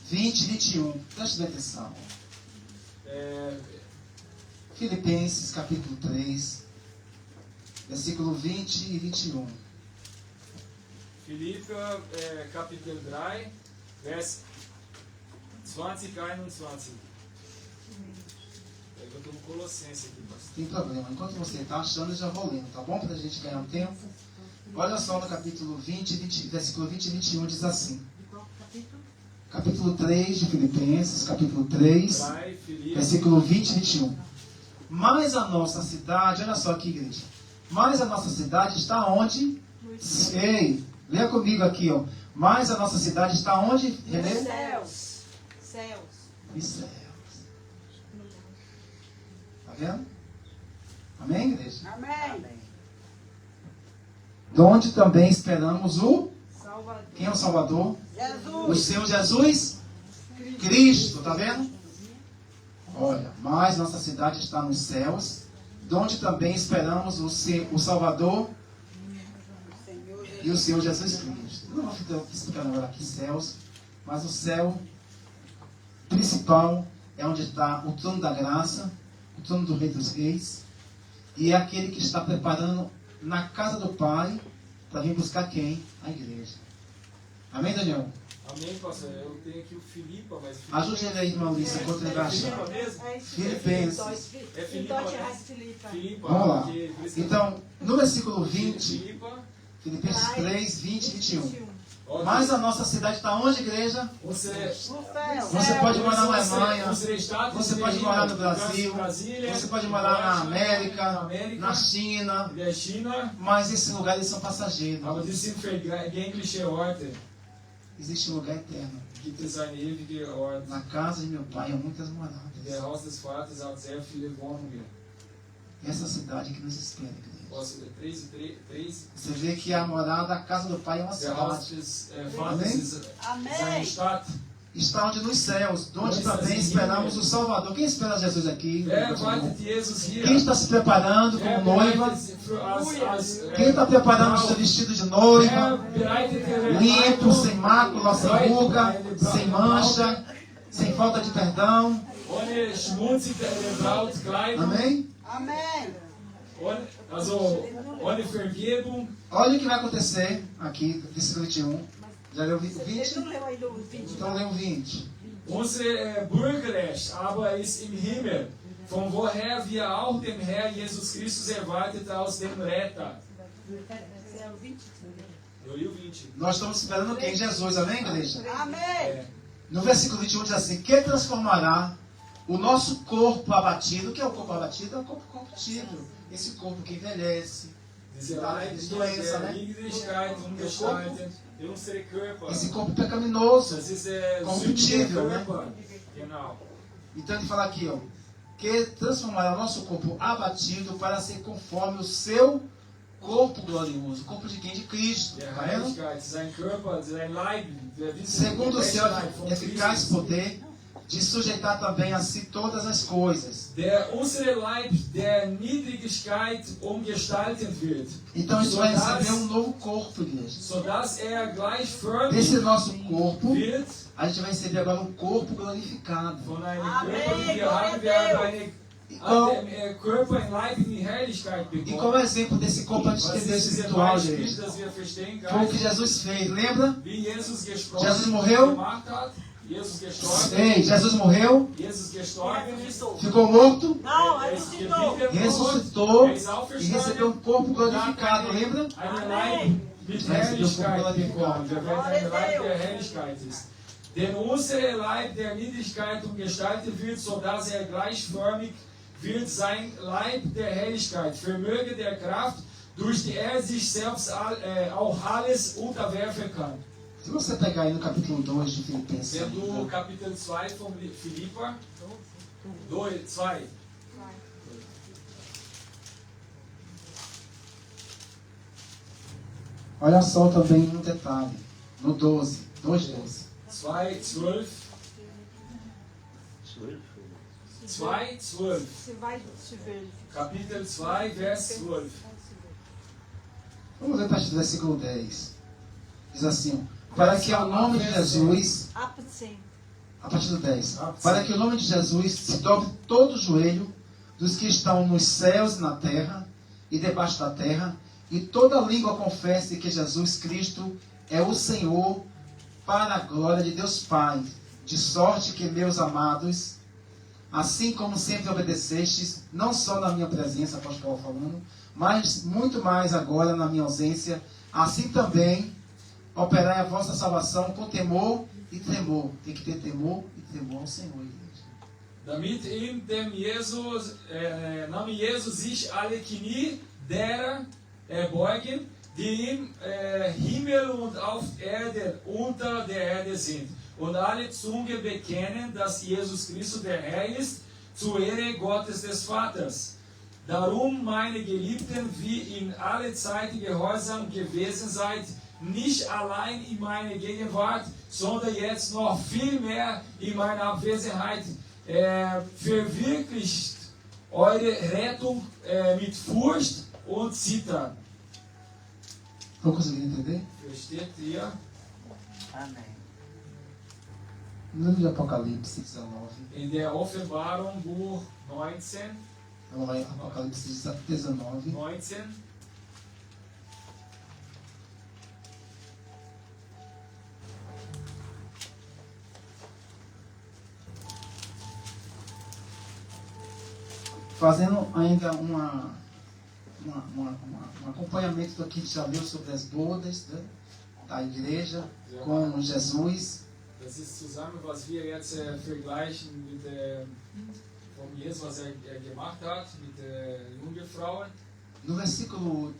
20 e 21. Preste bem atenção. Filipenses, capítulo 3, versículo 20 e 21. Filipe, Kapitel 3, Vers 20, 21. Eu estou no Colossenses aqui, pastor. Tem problema. Enquanto você está achando, eu já vou lendo, tá bom? Para a gente ganhar um tempo. Olha só no capítulo 20, versículo 20 e 21, diz assim. Capítulo 3 de Filipenses, capítulo 3, 3, Filipe, versículo 20 e 21. Mas a nossa cidade, olha só aqui, igreja. Mas a nossa cidade está onde? Ei, leia comigo aqui, ó. Mas a nossa cidade está onde? Nos Relê? céus. Céus. Nos céus. Tá vendo? Amém, igreja? Amém. De onde também esperamos o... Salvador. Quem é o Salvador? O Jesus. Senhor Jesus Cristo, tá vendo? Olha, mas nossa cidade está nos céus, de onde também esperamos o Salvador e o Senhor Jesus Cristo. Não vou ficar explicando agora aqui céus, mas o céu principal é onde está o trono da graça, o trono do Rei dos Reis, e é aquele que está preparando na casa do Pai para vir buscar quem? A igreja. Amém, Daniel? Amém, pastor. Eu tenho aqui o Filipa, mas... Ajude ele aí, Maurício, enquanto ele vai achar. Filipa mesmo? Filipenses. É Filipa, né? Filipa. Vamos lá. porque por isso que- Então, no versículo 20, Filipa. Filipenses 3, 20 e 21. Ó, Mas a nossa cidade está onde, igreja? Você Você pode morar na Alemanha, você pode morar no Brasil, Brasília, você pode morar na América, na na China, der China, mas esses lugares são passageiros. aber die sind für gängliche Orte. Existe um lugar eterno. Gibt es eine ewige Ort. Na casa de meu pai há muitas Der moradas. Haus des Vaters hat sehr viele Wohnungen. Essa cidade que nos espera, igreja. Posso ler 3. Você vê que a morada, a casa do pai é uma Der Haus cidade. des Vaters Amém? ist Amém. seine Stadt. Está onde nos céus, onde também esperamos o Salvador. Quem espera Jesus aqui? Wer wartet Jesus hier? Quem está se preparando como Wer noiva? bereitet für als Quem está preparando o seu vestido de noiva? Wer bereitet ihre Limpo, Kleidung? sem mácula, sem ruga, sem mancha, sem falta de perdão. Ohne schmutzige Brautkleidung. Amém? Amém. Ohne Vergebung. Olha o que vai acontecer aqui, versículo 21. Já leu o Ele 20? não leu ainda o 20. Então leu o 20. Unsere Bürgerrecht aber ist im Himmel, von woher wir auch den Herr Jesus Christus erwartet aus dem Retter. É o 20. Eu li o 20. Nós estamos esperando quem? Jesus, amém, igreja? Amém. É, No versículo 21 diz assim: que transformará o nosso corpo abatido. O que é o corpo abatido? É o corpo corruptível. Esse corpo que envelhece. diese Doença, Leib né? der Niedrigkeit, Ungestaltet, in unsere Körper. Esse corpo pecaminoso. Das ist Corruptível, sündiger né? Körper. Genau. Então ele fala aqui, ó, que transformará o nosso corpo abatido para ser conforme o seu corpo glorioso. O corpo de quem? De Cristo. Der Tá vendo? Heiligkeit, sein Körper, sein Leib, der Segundo o seu von eficaz Christus. poder de sujeitar também a si todas as coisas. Unsere Leib der Niedrigkeit umgestaltet wird, Então isso vai receber um novo corpo, igreja. sodass gleichförmig Desse nosso corpo, wird a gente vai receber agora um corpo glorificado. von einem Amém, Körper, wie wir glória haben, a werden E qual, einen Körper in Leib in die Herrlichkeit e qual bekommen. é o exemplo desse corpo antes de Was entender ist dieser espiritual, Beispiel, igreja? das wir verstehen Foi o que können, Jesus fez, lembra? wie Jesus gesprochen Jesus morreu? gemacht hat, Jesus gestorben, Ei, Jesus morreu, Jesus gestorben ist, ficou morto, Não, er ist ressuscitou. geblieben, ressuscitou er ist e recebeu um corpo glorificado, lembra? Einen Leib mit Herrlichkeit bekommen. Wir werden ein Leib der Herrlichkeit ist. Denn unser Leib der Niedrigkeit umgestaltet wird, sodass gleichförmig wird sein Leib der Herrlichkeit, Vermöge der Kraft, durch die sich selbst auch alles unterwerfen kann. Se você pegar aí no capítulo 2 de Filipenses, Wenn du Kapitel 2 von Philippa, 2, olha só também um detalhe, no 12, 2:12. 2,12. 2,12. Você vai se ver. Kapitel 2, Vers 12. Vamos ler a partir do versículo 10. Diz assim, para que ao nome de Jesus, Apsen. a partir do 10, para que o nome de Jesus se dobre todo o joelho dos que estão nos céus e na terra e debaixo da terra, e toda língua confesse que Jesus Cristo é o Senhor, para a glória de Deus Pai. De sorte que, meus amados, assim como sempre obedecestes, não só na minha presença, apóstolo Paulo falando, mas muito mais agora na minha ausência, assim também operai a vossa salvação com temor e tremor. Tem que ter temor e tremor ao Senhor, igreja. Damit in dem Name Jesus sich alle Knie derer beugen, die im Himmel und auf Erde unter der Erde sind. Und alle Zungen bekennen, dass Jesus Christus der Herr ist, zur Ehre Gottes des Vaters. Darum, meine Geliebten, wie in alle Zeiten gehorsam gewesen seid, nicht allein in meiner Gegenwart, sondern jetzt noch viel mehr in meiner Abwesenheit. verwirklicht eure Rettung mit Furcht und Zittern. Estão conseguindo entender? Versteht ihr? Amém. No livro de Apocalipse 19. In der Offenbarung, Buch 19, Vamos lá em Apocalipse 19. 19. Fazendo ainda um acompanhamento do que a gente já leu sobre as bodas, né, da igreja com Jesus. Das ist zusammen, was wir jetzt vergleichen mit von Jesus, was gemacht hat mit Jungfrauen. No versículo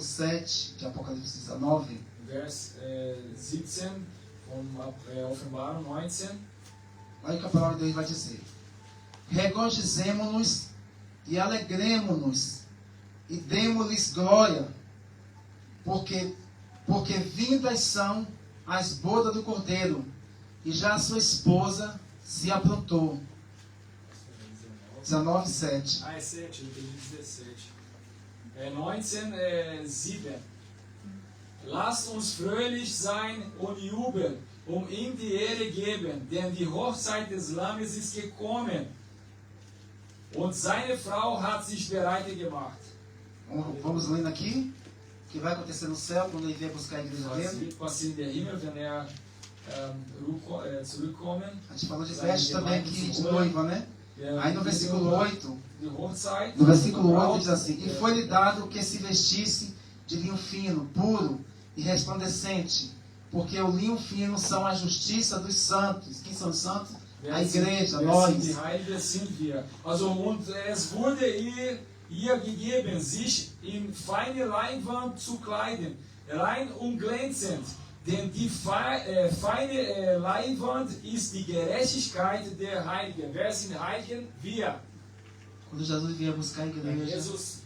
7 de Apocalipse 19, Vers 17 von Offenbarung 19. olha o que a palavra de Deus vai dizer: regozijemo-nos e alegremo-nos e demo-lhes glória, porque vindas são as bodas do Cordeiro, e já a sua esposa se aprontou. 19:7. Ah, é 7, eu entendi 17. 19:7. Lasst uns fröhlich sein und jubeln, ihm die Ehre geben, denn die Hochzeit des Lammes ist gekommen und seine Frau hat sich bereit gemacht. Vamos lendo aqui o que vai acontecer no céu quando ele vier buscar a igreja Was dele. wird passieren in der Himmel, wenn zurückkommen? A gente falou de festa também aqui, de noiva, né? Aí no versículo 8, Die Hochzeit. no versículo 8 diz assim: e foi-lhe dado que se vestisse de linho fino, puro e resplandecente, porque o linho fino são a justiça dos santos. Quem são os santos? A igreja, nós. Die Heilige sind wir. Also, und es wurde ihr gegeben, sich in feine Leinwand zu kleiden, rein und glänzend. Denn die feine Leinwand ist die Gerechtigkeit der Heiligen. Wer sind Heiligen? Wir. Quando Jesus vier buscar a Wenn igreja, Jesus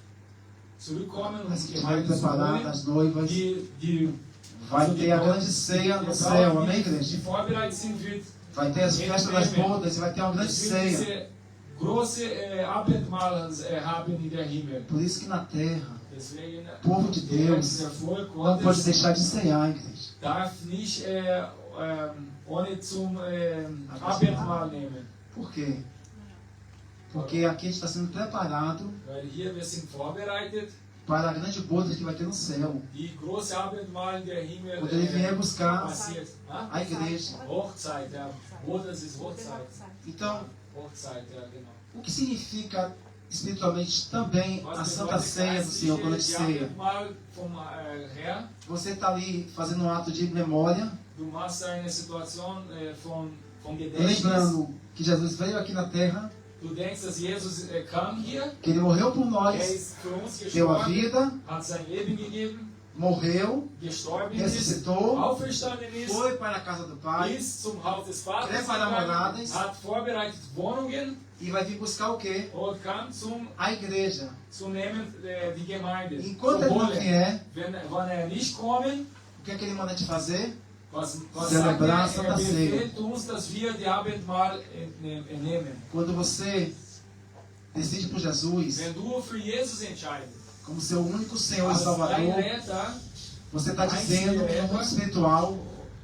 zurückkommen a und gente die vai Heiligen zu preparar holen, as noivas, die vai ter a grande ceia no céu, amém, die igreja? vorbereitet sind, wird Vai ter as festas das bodas e vai ter uma grande es wird ceia. diese große Abendmahl haben in der Himmel. Por isso que na terra, Deswegen, o povo de Deus der Volk não pode Gottes deixar de ceiar, igreja. darf nicht ohne zum Abendmahl nehmen. Por quê? Porque aqui a gente está sendo preparado Weil hier wir sind vorbereitet, para a grande boda que vai ter no céu. die große Abendmahl in der Himmel Quando ele vier buscar passiert. a igreja. Hochzeit, ja. Bodas ist Hochzeit. Então, Hochzeit, ja, genau. o que significa espiritualmente também a Was Santa Ceia do Senhor quando a gente die ceia? Abendmahl vom Herr? Você está ali fazendo um ato de memória, Du machst eine Situation von Gedächtnis. lembrando que Jesus veio aqui na terra, Du denkst, dass Jesus kam hier, que ele morreu por nós, ist für uns deu a gestorben, vida, hat sein Leben gegeben, morreu, gestorben ist, ressuscitou, auferstanden ist, foi para a casa do Pai ist zum Haus des Vaters Preparar gegangen, moradas. hat vorbereitet Wohnungen e vai vir buscar o quê? und kam A igreja. zu nehmen die Gemeinde. Enquanto Zu ele não holen. vier, Wenn nicht kommen, o que é que ele manda te fazer? was Celebrar a sagt Santa Ceia. befehlt uns, dass wir die Abendmahl nehmen. Quando você decide por Jesus Wenn du für Jesus entscheidest, como seu único Senhor e als dein Salvador, Retter você está dizendo que no mundo espiritual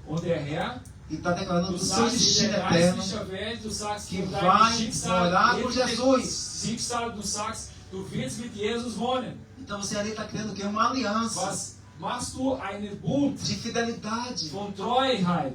und der Herr, e está declarando du o seu sagst in destino der eterno, geistlichen Welt, du sagst que von vai deinem Schicksal, morar com ewiges Jesus. Schicksal, du sagst, du willst mit Jesus wohnen. Então você ali está criando o quê? Uma aliança Was machst du? Einen Bund de fidelidade. von Treuheit.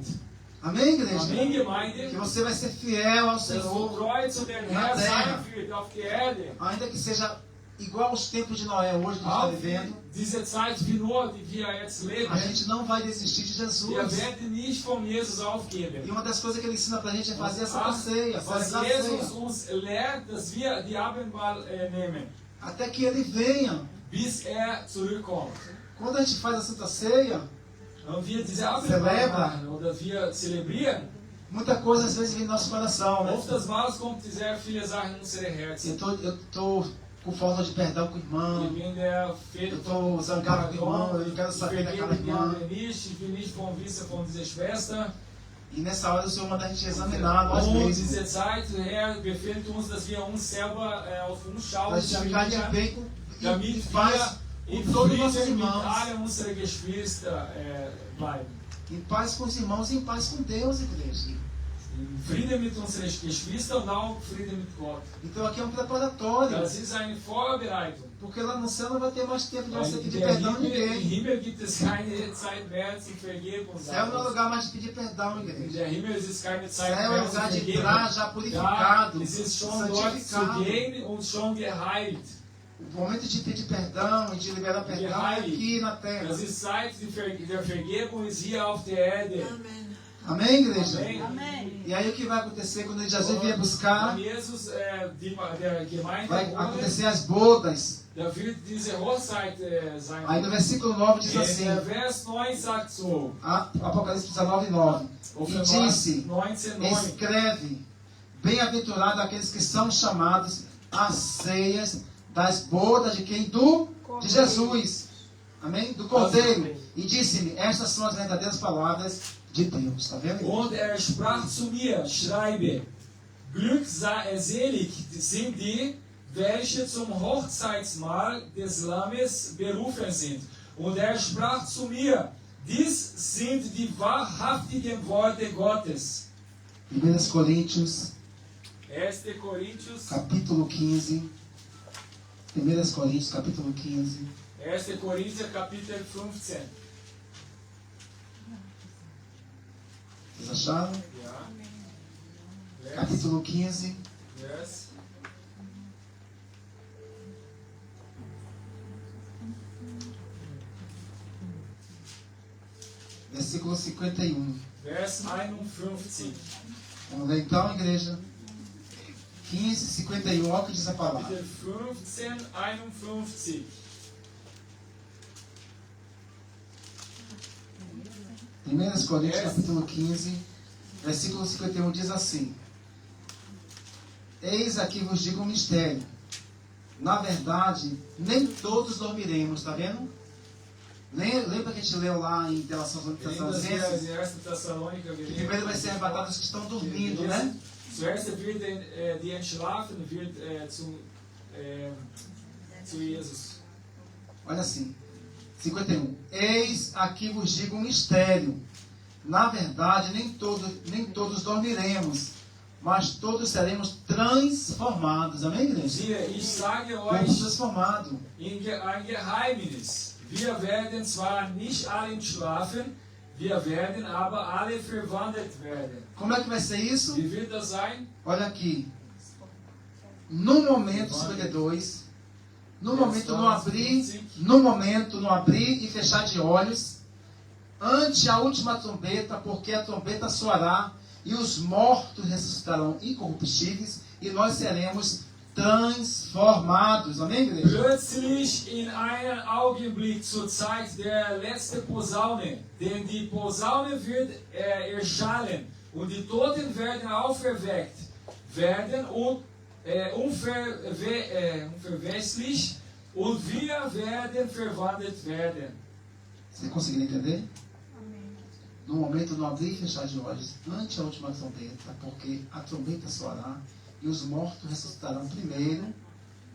Amém, igreja? Amém, Que Gemeinde? você vai ser fiel ao Dass du Senhor, treu zu dem Na Herrn terra. sein wird auf der Erde. ainda que seja igual aos tempos de Noé hoje que a gente está Auf vivendo. diese Zeit wie nur, die wir jetzt leben. A gente não vai desistir de Wir Jesus. werden nicht von Jesus E aufgeben. uma das coisas que ele ensina pra gente é fazer a Santa Ceia, Was celebrar a Jesus ceia. uns lehrt, dass wir die Abendmahl nehmen, Até que ele venha. bis zurückkommt. Quando a gente faz a Santa Ceia, Und wir diese Celebra. Abendmahl machen oder wir zelebrieren, muita coisa às vezes vem no nosso coração, né? oftmals kommt sehr viele Sachen in unsere Herzen. Eu tô com falta de perdão com o Ich irmão. bin der Eu tô zangado com o irmão, eu não quero Ich saber daquela vergebe irmã. gerne nicht, ich will nicht von wissen von dieser Schwester. E nessa hora o Senhor manda a gente examinar nós Und mesmos. diese Zeit, Herr, befiehlt uns, dass wir uns selber auf uns schauen, Para a gente ficar de bem com damit em paz wir com in todos os nossos Frieden mit irmãos. allen unseren Geschwistern bleiben. Em paz com os irmãos e em paz com Deus, igreja. In Frieden mit unseren Geschwistern und auch Frieden mit Gott. Então aqui é um preparatório. Das ist eine Vorbereitung. Porque lá no céu não vai ter mais tempo de Weil você in pedir der perdão a Himmel, im ninguém. Himmel gibt es keine Zeit mehr zu vergeben. O céu não é lugar mais de pedir perdão, In igreja. der Himmel ist es keine O Zeit céu é mehr zu lugar de vergeben. entrar já Ja, purificado, es ist schon dort zu santificado. gehen und schon geheilt. O momento de pedir perdão e de liberar perdão é aqui na terra. Das ist Zeit der Vergebung ist hier auf der Erde. Amém, igreja? Amen. E aí o que vai acontecer quando Jesus vier buscar? Wenn Jesus der Gemeinde Vai holt, acontecer as bodas. da wird diese Hochzeit sein. Aí no versículo 9 diz assim, Der Vers 9 sagt so, Apocalipse 19, 9. E disse, 19:9. escreve, bem-aventurado aqueles que são chamados às ceias das bodas de quem? De Jesus. Amém? Do Cordeiro. E disse-me, estas são as verdadeiras palavras de Deus. Está vendo? Und sprach zu mir, schreibe, glückselig sind die, welche zum Hochzeitsmahl des Lammes berufen sind. Und sprach zu mir, dies sind die wahrhaftigen Worte Gottes. 1 Coríntios, 1. Coríntios, capítulo 15. 1 Coríntios, capítulo 15. 1. Coríntios, Kapitel 15. Vocês acharam? Ja. Vers, Capítulo 15. Vers. Versículo 51. Vers 51. Vamos ler então, igreja. 15, 51. Olha o que diz a palavra. Kapitel 15, 51. 1 Coríntios, capítulo 15, versículo 51 diz assim: Eis aqui vos digo um mistério. Na verdade, nem todos dormiremos, está vendo? Lembra que a gente leu lá em Tessalonicenses? Que primeiro vai ser arrebatado os que estão dormindo, né? Zuerst wird die entschlafen wird zu Jesus. Olha assim, 51. Eis aqui vos digo um mistério. Na verdade, nem todos dormiremos, mas todos seremos transformados. Amém, igreja? Siehe, ich sage Corpo euch transformado. ein Geheimnis. Wir werden zwar nicht alle schlafen, wir werden aber alle verwandelt werden. Como é que vai ser isso? Wie wird das sein? Olha aqui. No momento 52, no momento no abrir e fechar de olhos, ante a última trombeta, porque a trombeta soará e os mortos ressuscitarão incorruptíveis e nós seremos transformados. Amém, igreja? Plötzlich in einem Augenblick zur Zeit der letzten Posaune, denn die Posaune wird erschallen und die Toten werden auferweckt werden und unverweslich und wir werden verwandelt werden. Você conseguiu entender? No momento no abrir e fechar de olhos, ante a última trombeta, porque a trombeta soará e os mortos ressuscitarão primeiro,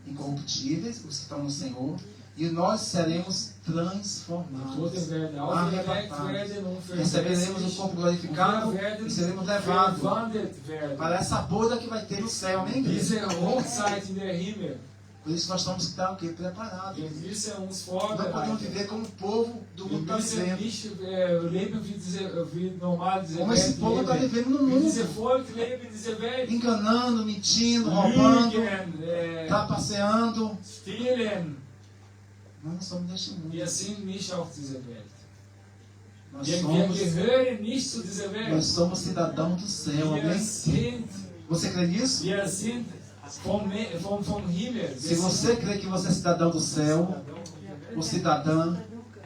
incorruptíveis, os que estão no Senhor, e nós seremos transformados, Toten werden auferweckt werden und receberemos o corpo glorificado e seremos levados verwandelt werden. para essa boda que vai ter no céu, amém, igreja? Diese Hochzeit in der Himmel. Por isso nós temos que estar o quê? Preparados. Wir müssen uns Não podemos vorbereiten. viver como o povo do Wir mundo está müssen vivendo. nicht leben wie normal diese Como esse Welt povo está leben. vivendo no Wie diese mundo, Volk leben in dieser Welt. enganando, mentindo, roubando, Lügen, trapaceando. stehlen. Nós não somos deste mundo. Wir sind nicht auf dieser Welt. Nós Wir somos, gehören nicht zu dieser nós Welt. somos cidadãos do céu, Wir amém? sind, Você crê nisso? wir sind vom Himmel. Se você crê que você é cidadão do céu, ou cidadã,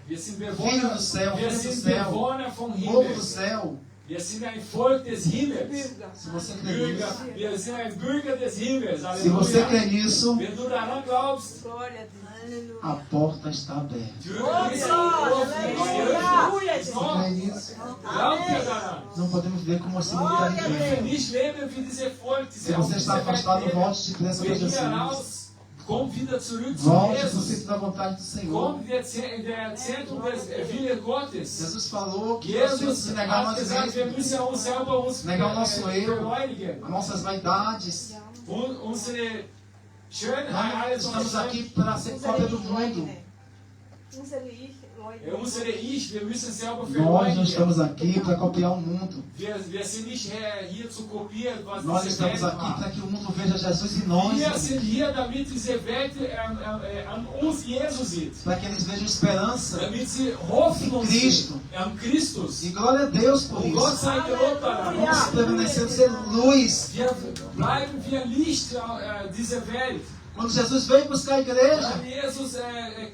Wir sind filho Bewohner, do céu, wir filho do sind céu, Bewohner vom povo do Himmel. céu, Wir sind ein Volk des Himmels. Se você crê Bürger, nisso, wir sind ein Bürger des Himmels. se você crê Halleluja. nisso, Wenn du daran glaubst, Glória a Deus. a porta está aberta. Türen ist Aleluia. Se crê nisso, Glaubt ihr daran? não podemos ver como esse mundo está Wir vivendo. dürfen nicht leben wie diese Volk, Se diese você está afastado, volte depressa para Wenn ihr Jesus. raus, kommt wieder zurück zu Volte no Jesus. centro da vontade do Senhor. Kommt der Zentrum des Wille Gottes. Jesus falou que nós temos Jesus que negar hat nós gesagt, wir mesmos, müssen uns selber uns Negar o nosso eu. verleugnen. as nossas vaidades. Und unsere Schönheit, Nós alles estamos unsere aqui para ser cópia do mundo. unsere Ich, wir müssen selber Nós não verleugnen. estamos aqui para copiar o mundo. Wir sind nicht hier zu kopieren, was Nós diese estamos Welt aqui macht. para que o mundo veja Jesus em nós. Wir sind hier, damit diese Welt an uns Jesus sieht. Para que eles vejam esperança. Damit sie Hoffnung Cristo. sehen an Christus. E glória a Deus por Und Gott isso. sei gelobt daran. Vamos permanecer ser luz. Wir bleiben wir Licht dieser Welt. Quando Jesus veio buscar a igreja, Wenn Jesus a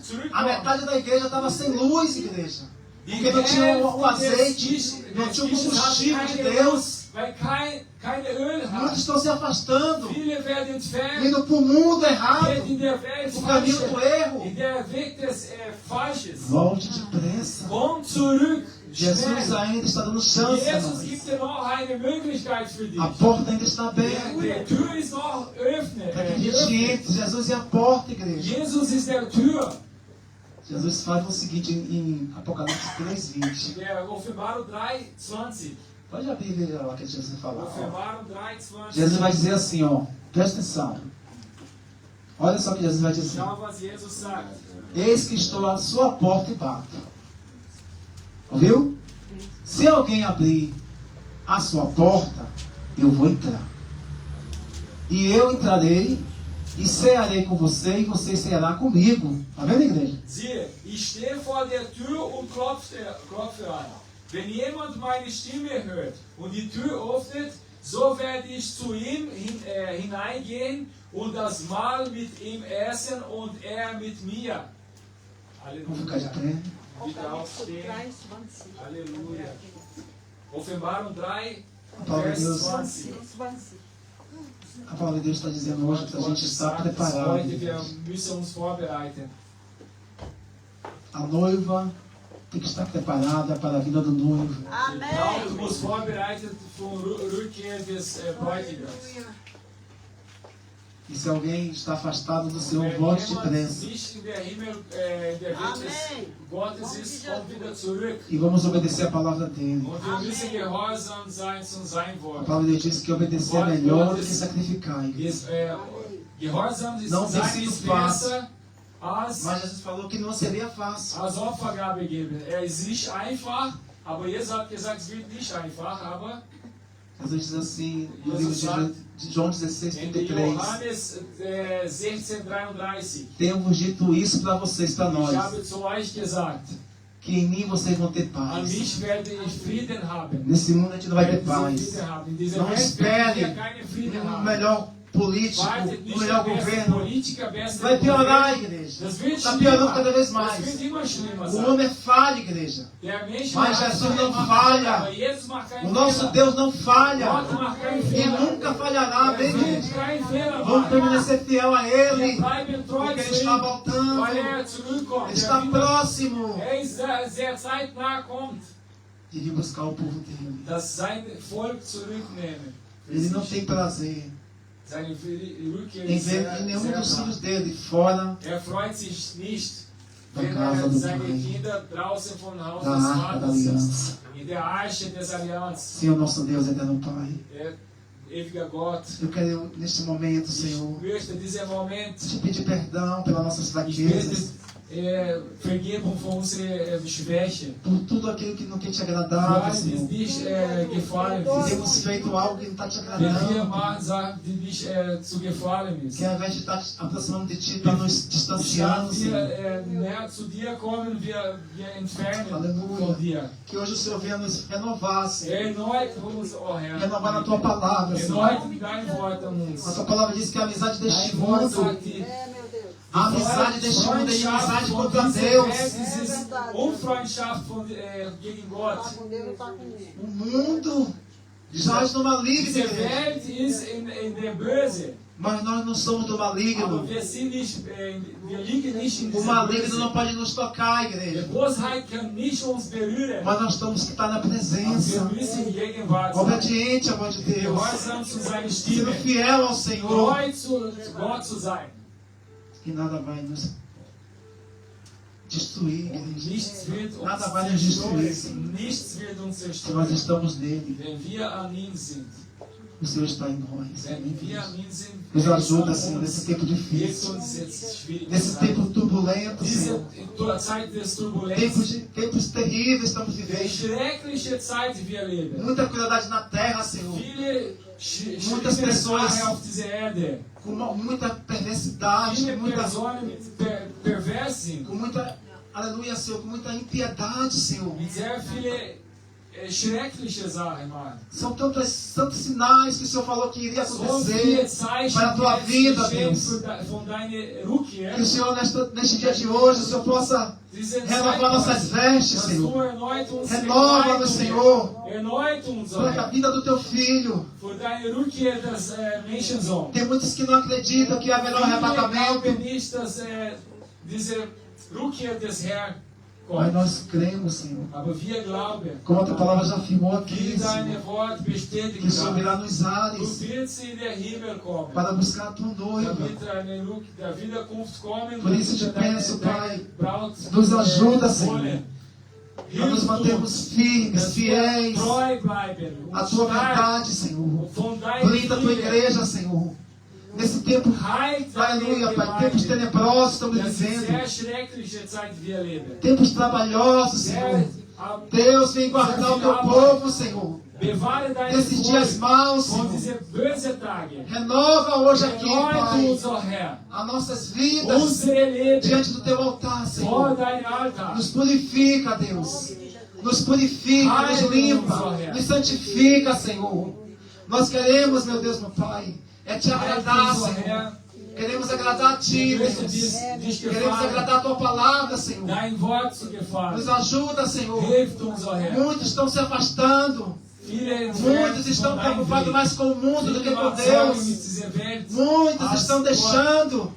zurückkommt, metade da igreja estava sem luz, igreja. die Porque não tinha o Hälfte azeite, des não tinha o Tisches hat combustível de keine Deus. Weil keine Öl Muitos hat. estão se afastando, Viele werden entfernt, indo para o mundo geht errado, in der Welt o caminho do falsche, erro. in der Weg des Falsches. Volte depressa. Komm zurück, Jesus schnell. ainda está dando chance a Jesus nós. gibt dir noch eine Möglichkeit für dich. A porta ainda está aberta. Die Tür ist noch Para que a gente geöffnet. entre. Jesus é a porta, igreja. Jesus ist der Tür. Jesus fala o seguinte em Apocalipse 3:20. Der Offenbarung 3,20. Pode abrir e ver lá o que Jesus fala. Ó. Offenbarung 3,20. Jesus vai dizer assim, ó. Presta atenção. Olha só o que Jesus vai dizer. Schau, was Jesus sagt. Eis que estou à sua porta e bato. Ouviu? Se alguém abrir a sua porta, eu vou entrar. E eu entrarei e cearei com você e você ceará comigo. Tá vendo, igreja? Siehe, ich stehe vor der Tür und klopfe an. Wenn jemand meine Stimme hört und die Tür öffnet, so werde ich zu ihm hineingehen und das Mahl mit ihm essen und er mit mir. Vamos ficar de Halleluja. pé. Wieder aufstehen. Halleluja. Offenbarung 3, A palavra de Vers Deus, 20. a palavra de Deus está dizendo hoje para a gente estar Sagt, preparado. heute wir müssen uns vorbereiten. A noiva tem que estar preparada para a vinda do noivo. Die Braut muss vorbereitet für die Rückkehr des Bräutigams. E se alguém está afastado do Senhor, Wenn volte jemand depressa. nicht in der Himmel, in der Welt des Gottes ist, kommt wieder zurück. E vamos obedecer a palavra dele. Und wir müssen gehorsam sein zu sein A Wort. palavra de Deus diz que obedecer é melhor do que sacrificar. Gehorsam ist Não zu tem sein sido ist fácil. besser als Mas Jesus falou que não seria fácil. Opfergabe geben. Ist nicht einfach, aber Jesus hat gesagt, es wird nicht einfach, aber Jesus diz assim, no livro de João 16, in 33. Johannes 16,33 Temos dito isso para vocês, para Ich nós. habe zu euch gesagt, Que em mim vocês vão ter an paz. mich werde ich Frieden haben. Nesse mundo a gente não vai ter Werden Sie paz. Frieden haben. In dieser Não Welt espere werden wir keinen Frieden um haben. melhor político, Wartet um nicht melhor der beste governo. Politiker, beste Vai piorar, Gouverneur. igreja. Das wird Está piorando cada vez schlimmer. Das mais. wird immer schlimmer O sein. homem é falho, igreja. Der Mensch Mas macht Jesus keinen não Fehler, falha. aber Jesus macht keinen O nosso Fehler. Deus não Gott falha. macht keinen E Fehler. nunca falhará, amém, Er wird igreja? keinen Fehler Vamos machen. permanecer fiel a Wir Ele. bleiben treu Porque Ele zu está ihm, voltando. weil er zurückkommt. Ele está próximo Ist sehr zeitnah kommt, de vir buscar o povo dele. dass sein Volk zurücknehmen. Ele não tem prazer Seine Rückkehr em ist ver sehr, nenhum sehr dos nah. filhos dele fora Freut sich nicht, Da wenn casa do seine Pai. Kinder draußen vom Haus da des arca da Vaters sind. aliança. In der Arche des Allianz. Senhor, nosso Deus, eterno Pai. Ewiger Gott. Eu quero, neste momento, Ich Senhor, möchte diesen Moment te pedir perdão pelas nossas Ich fraquezas, bitte Vergebung für unsere Schwäche. por tudo aquilo que não tem te Für agradado, alles, die Senhor. nicht gefallen Que ist. temos feito algo que não está te Wenn wir agradando. machen Sachen, die nicht zu gefallen ist. Que ao invés de estar te aproximando de Ti, está nos distanciando, Statt wir Senhor. näher zu dir kommen, wir entfernen Aleluia. von dir. Que hoje o Senhor venha nos renovar, Senhor. Erneut uns, oh Herr. Renovar na Tua palavra, Senhor. Erneut dein Wort an uns. A Tua palavra diz que a amizade deste Dein Wort mundo, sagt, die A amizade deste mundo é inimizade Freundschaft von contra dieser Deus. Welt, es ist Unfreundschaft gegen Gott. Tá com Deus, tá comigo. O mundo jaz no maligno, Diese igreja. Welt ist in der Böse. Mas nós não somos do Aber maligno. wir sind nicht, wir liegen nicht in O dieser maligno não Böse. pode nos tocar, Die igreja. Bosheit kann nicht uns berühren. Mas nós temos que estar na Aber wir presença, müssen in Gegenwart sein. obediente à voz de Deus, Gehorsam zu seiner Stimme. sendo fiel ao Senhor, Treu zu Gott zu sein. e nada vai nos destruir, Und igreja. nichts wird uns Nada vai nos destruir, Senhor. zerstören. Nichts wird uns Se nós zerstören. estamos nele, Wenn wir an ihm sind. o Senhor está em nós. Wenn wir an ihm sind. Nos ajuda, Senhor, nesse tempo Hilft difícil, uns jetzt schwierige nesse Zeiten. tempo turbulento, Senhor. Diese Zeit des Turbulenz. Tempos terríveis estamos Die vivendo. schreckliche Zeit, die wir leben. Muita crueldade na terra, Senhor. Viele Muitas schlimme pessoas- Sachen auf dieser Erde. Com muita perversidade, Viele com muita, Personen mit pervers sind. com muita, aleluia, Senhor, com muita impiedade, Senhor. Mit sehr viele schreckliche Sachen, Mann. São tantos sinais que o Senhor falou que iria So viele acontecer Zeichen para a tua jetzt vida, geschehen Deus. von deiner Rückkehr. Que o Senhor, neste dia de hoje, o Senhor possa Diese renovar nossas vestes, dass Senhor. du erneut uns Renova-nos, Senhor, Erneut uns, para a vida do teu filho. für deine Rückkehr des Menschensohns. Tem muitos que não acreditam que haverá um Viele glauben arrebatamento, nicht, dass diese Rückkehr des Herrn mas kommt. nós cremos, Senhor. Aber wir glauben, Como a tua palavra já afirmou wie aqui, deine Senhor, Wort que bestätigt o Senhor hat. virá nos Du ares wirst in der Himmel kommen. para buscar a tua noiva. Damit der Wiederkunft kommen Por isso te und deine peço, Pai, Braut nos ajuda, Senhor, holen. para nos Hilf mantermos uns, firmes, dass wir fiéis treu bleiben und à tua stark verdade, Senhor. von deinem Blinda a tua igreja, Senhor. Nesse tempo, Heilt deine aleluia, Pai, Gemeinde. tempos tenebrosos estamos Das ist vivendo. sehr schreckliche Zeit, die wir leben. Tempos trabalhosos, Senhor. Deus, vem guardar o teu povo, Senhor. Bewahre deine Nesses dias maus, von Senhor. diese bösen Tage. Renova hoje aqui, Erneut Pai, uns, oh Herr, as nossas vidas unsere Leben diante do teu altar, vor Senhor. dein Altar. Nos purifica, Deus. Nos purifica, nos limpa, nos santifica, Senhor. Nós queremos, meu Deus, meu Pai, é te agradar, Heilt uns, oh Senhor. Herr, Queremos agradar a Ti, wir möchten Deus. dich Queremos gefallen, agradar a Tua palavra, Senhor. dein Wort zu Nos gefallen. ajuda, Senhor. Hilft uns, oh Herr. Muitos estão se afastando. Viele Muitos estão preocupados mais com o mundo do que com Deus. Deus. Muitos estão deixando